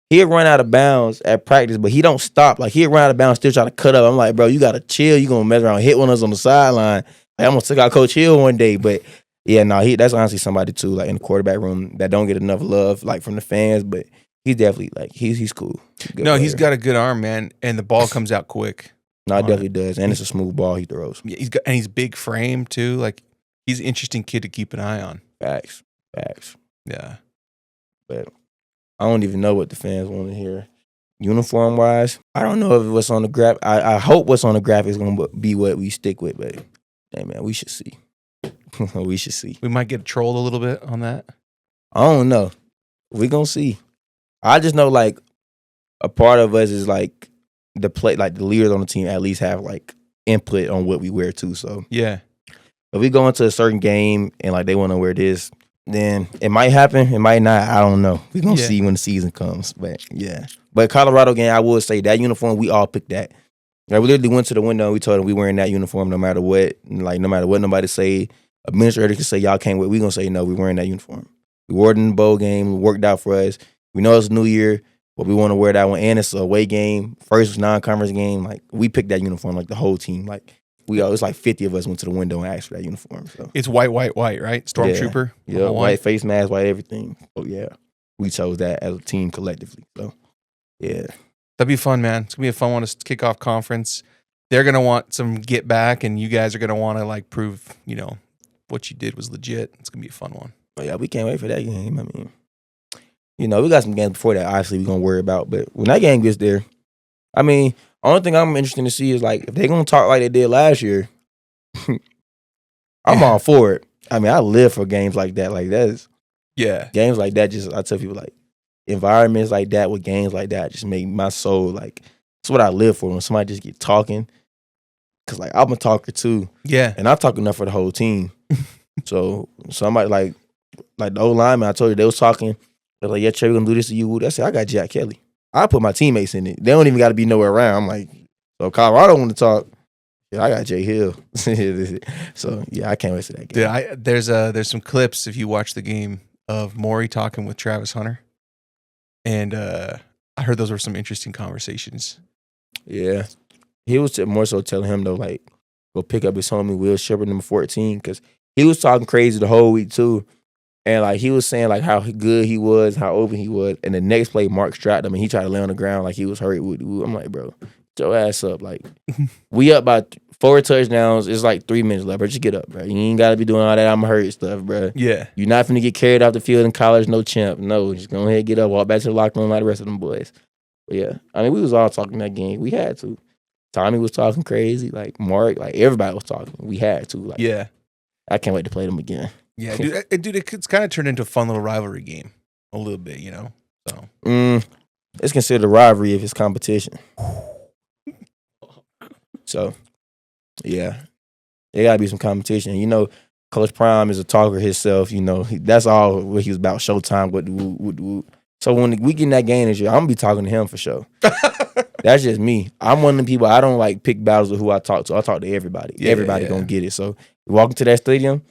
he'll run out of bounds at practice, but he don't stop. Like he'll run out of bounds, still trying to cut up. I'm like, bro, you gotta chill. You gonna mess around, and hit one of us on the sideline. Like, I'm gonna take out Coach Hill one day. But yeah, no, that's honestly somebody too, like in the quarterback room that don't get enough love, like from the fans. But he's definitely like he's cool.
He's got a good arm, man, and the ball comes out quick.
No, it definitely does, and it's a smooth ball he throws.
Yeah, he's big frame too. Like he's an interesting kid to keep an eye on.
Facts.
Yeah,
but I don't even know what the fans want to hear. Uniform wise, I don't know if what's on the graph. I hope what's on the graphic is going to be what we stick with, but hey man, we should see. We should see.
We might get trolled a little bit on that.
I don't know. We gonna see. I just know like a part of us is like the leaders on the team at least have like input on what we wear too. So
yeah,
if we go into a certain game and like they want to wear this, then it might happen. It might not. I don't know. We're going to see when the season comes. But, yeah. But Colorado game, I would say that uniform, we all picked that. Like, we literally went to the window and we told them we wearing that uniform no matter what. Like, no matter what nobody say. administrator can say y'all can't wait. We gonna say no. We wearing that uniform. We wore it in the bowl game. It worked out for us. We know it's a new year, but we want to wear that one. And it's a away game. First non-conference game. Like we picked that uniform. Like the whole team. Like it's like 50 of us went to the window and asked for that uniform. So
it's white, right? Stormtrooper.
Yeah, white face mask, white everything. So yeah, we chose that as a team collectively. So yeah,
that'd be fun, man. It's gonna be a fun one to kick off conference. They're gonna want some get back, and you guys are gonna want to like prove, what you did was legit. It's gonna be a fun one.
Oh yeah, we can't wait for that game. I mean, we got some games before that. Obviously, we're gonna worry about, but when that game gets there, I mean, only thing I'm interested to see is like if they're gonna talk like they did last year. I'm all for it. I mean, I live for games like that. Like that's games like that. Just I tell people like environments like that with games like that just make my soul like it's what I live for. When somebody just get talking, cause like I'm a talker too.
Yeah,
and I talk enough for the whole team. So somebody like the old lineman, I told you they was talking. They're like, yeah, Trey, we gonna do this to you. I said, I got Jack Kelly. I put my teammates in it. They don't even got to be nowhere around. I'm like, so Colorado want to talk. Yeah, I got Jay Hill. So yeah, I can't wait to that game.
Dude, there's some clips if you watch the game of Maury talking with Travis Hunter, and I heard those were some interesting conversations.
Yeah, he was more so telling him though, like, go pick up his homie Will Shepard, number 14, because he was talking crazy the whole week too. And like he was saying like how good he was, how open he was, and the next play Mark strapped him and he tried to lay on the ground like he was hurt. I'm like, bro, get your ass up. Like we up by 4 touchdowns. It's like 3 minutes left, bro. Just get up, bro. You ain't gotta be doing all that I'm hurt stuff, bro.
Yeah, you're
not finna get carried off the field in college, no champ. No, just go ahead, get up, walk back to the locker room like the rest of them boys. But yeah, I mean we was all talking that game. We had to. Tommy was talking crazy, like Mark, like everybody was talking. We had to. Like
yeah,
I can't wait to play them again.
Yeah, dude, it's kind of turned into a fun little rivalry game, a little bit, So
it's considered a rivalry if it's competition. So yeah, there gotta be some competition. Coach Prime is a talker himself. That's all what he was about. Showtime, what. So when we get in that game this year, I'm gonna be talking to him for sure. That's just me. I'm one of them people. I don't like pick battles with who I talk to. I talk to everybody. Yeah, everybody gonna get it. So we walk into that stadium.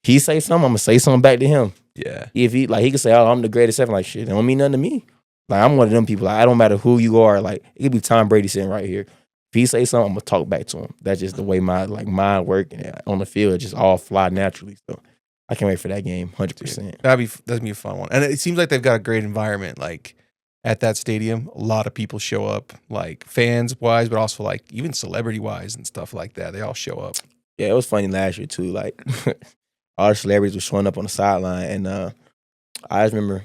He say something, I'm gonna say something back to him.
Yeah.
If he he could say, "Oh, I'm the greatest ever," like shit, it don't mean nothing to me. Like I'm one of them people. Like, I don't matter who you are. Like it could be Tom Brady sitting right here. If he say something, I'm gonna talk back to him. That's just the way my mind work and on the field. It just all fly naturally. So I can't wait for that game, 100%.
That'd be a fun one. And it seems like they've got a great environment. Like at that stadium, a lot of people show up, like fans wise, but also like even celebrity wise and stuff like that. They all show up.
Yeah, it was funny last year too. Like. All the celebrities were showing up on the sideline, and I just remember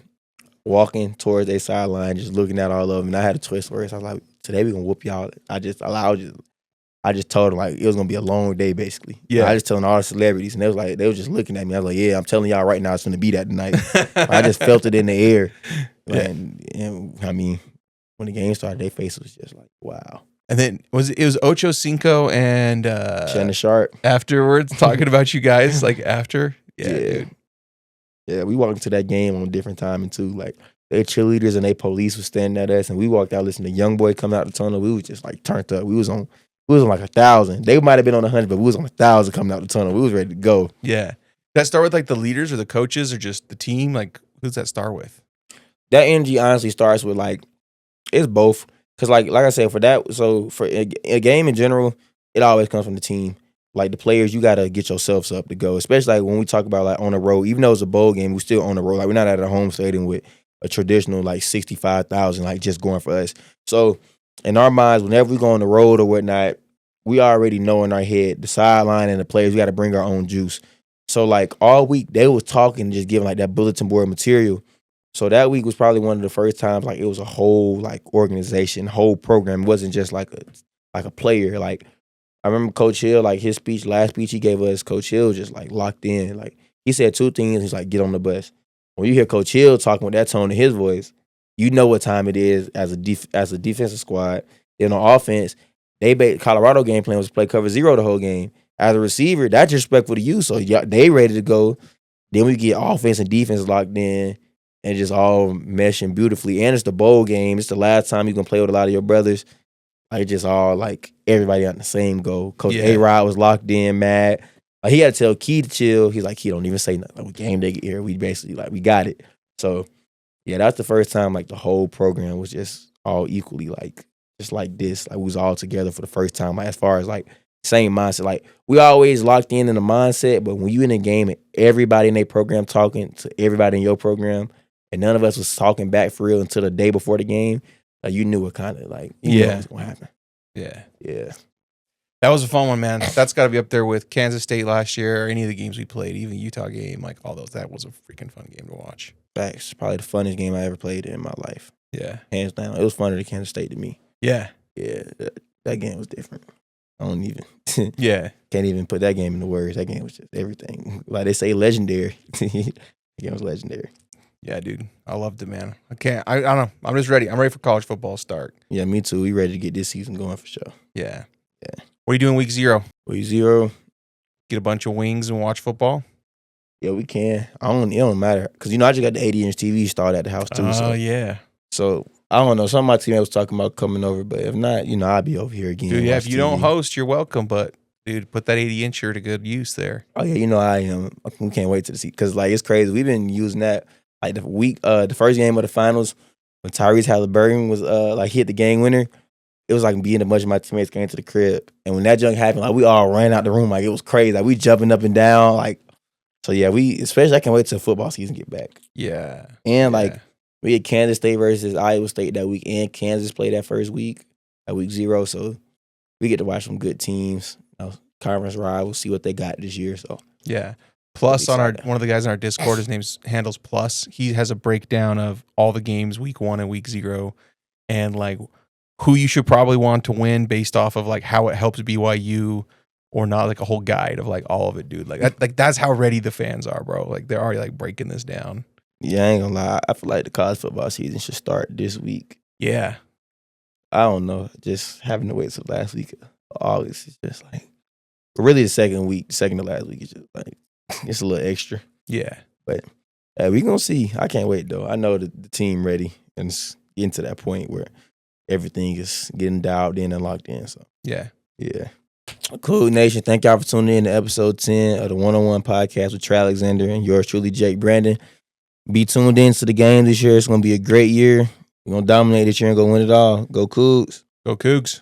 walking towards their sideline, just looking at all of them, and I had a twist words. I was like, "Today we gonna whoop y'all." I just told them like it was gonna be a long day, basically.
Yeah,
I just telling all the celebrities, and they was just looking at me. I was like, "Yeah, I'm telling y'all right now, it's gonna be that tonight." I just felt it in the air, and I mean, when the game started, their face was just like, "Wow."
And then it was Ocho Cinco and
Shannon Sharp
afterwards talking about you guys like after. Yeah, dude.
Yeah, we walked into that game on a different timing too. Like their cheerleaders and their police was standing at us, and we walked out listening to Young Boy coming out the tunnel. We was just like turned up. We was on like 1,000. They might have been on 100, but we was on 1,000 coming out the tunnel. We was ready to go.
Yeah. That start with like the leaders or the coaches or just the team? Like who's that start with?
That energy honestly starts with like it's both. Cause like I said, for a game in general, it always comes from the team. Like the players, you gotta get yourselves up to go. Especially like when we talk about like on the road, even though it's a bowl game, we still on the road. Like we're not at a home stadium with a traditional like 65,000 like just going for us. So in our minds, whenever we go on the road or whatnot, we already know in our head the sideline and the players. We got to bring our own juice. So like all week they was talking, just giving like that bulletin board material. So that week was probably one of the first times like it was a whole like organization, whole program. It wasn't just like a player. Like I remember Coach Hill, like his last speech he gave us, Coach Hill just like locked in. Like he said 2 things. He's like, get on the bus. When you hear Coach Hill talking with that tone in his voice, you know what time it is as a defensive squad. Then on offense, Colorado game plan was to play cover 0 the whole game. As a receiver, that's respectful to you. So they ready to go. Then we get offense and defense locked in. And just all meshing beautifully. And it's the bowl game. It's the last time you're going to play with a lot of your brothers. Like, just all, like, everybody on the same goal. Coach A-Rod was locked in, mad. Like he had to tell Key to chill. He's like, Key, don't even say nothing. Like, we game day here. We basically like we got it. So yeah, that's the first time like the whole program was just all equally like just like this. Like we was all together for the first time. Like as far as like same mindset. Like we always locked in the mindset, but when you in a game and everybody in their program talking to everybody in your program, and none of us was talking back for real until the day before the game, like you knew what kind of like you knew what was gonna happen.
Yeah. That was a fun one, man. That's got to be up there with Kansas State last year, or any of the games we played, even Utah game, like all those. That was a freaking fun game to watch.
Facts. Probably the funnest game I ever played in my life.
Yeah.
Hands down. It was funner than Kansas State to me.
Yeah.
Yeah. That game was different. I don't even can't even put that game into words. That game was just everything. Like they say legendary. The game was legendary.
Yeah, dude. I loved it, man. I don't know. I'm just ready. I'm ready for college football to start.
Yeah, me too. We ready to get this season going for sure.
Yeah. What are you doing week 0?
Week 0.
Get a bunch of wings and watch football?
Yeah, we can. It don't matter. Because, I just got the 80-inch TV installed at the house, too.
Oh, yeah.
So, I don't know. Some of my teammates was talking about coming over. But if not, I'll be over here again.
Dude, yeah, if you don't host, you're welcome. But, dude, put that 80-incher to good use there.
Oh, yeah, I am. We can't wait to see. Because, like, it's crazy. We've been using that. Like, the first game of the finals, when Tyrese Halliburton was, hit the game winner, it was like being a bunch of my teammates came to the crib. And when that junk happened, like, we all ran out the room. Like, it was crazy. Like, we jumping up and down. Like, so, yeah, especially I can't wait till football season get back.
Yeah.
And, like, we had Kansas State versus Iowa State that week, and Kansas played that first week, at week 0. So, we get to watch some good teams. Conference rivals, see what they got this year. So,
yeah. Plus, on one of the guys on our Discord, his name's handles Plus. He has a breakdown of all the games week 1 and week 0, and like who you should probably want to win based off of like how it helps BYU or not, like a whole guide of like all of it, dude. Like that's how ready the fans are, bro. Like they're already like breaking this down.
Yeah, I ain't gonna lie. I feel like the college football season should start this week.
Yeah.
I don't know. Just having to wait till last week of August is just like really the second to last week is just like it's a little extra.
Yeah.
But we gonna see. I can't wait though. I know the team ready and it's getting to that point where everything is getting dialed in and locked in. So
yeah.
Cool Nation. Thank y'all for tuning in to episode 10 of the One-on-One podcast with Tre Alexander and yours truly, Jake Brandon. Be tuned in to the game this year. It's gonna be a great year. We're gonna dominate this year and go win it all. Go Cougs.
Go Cougs.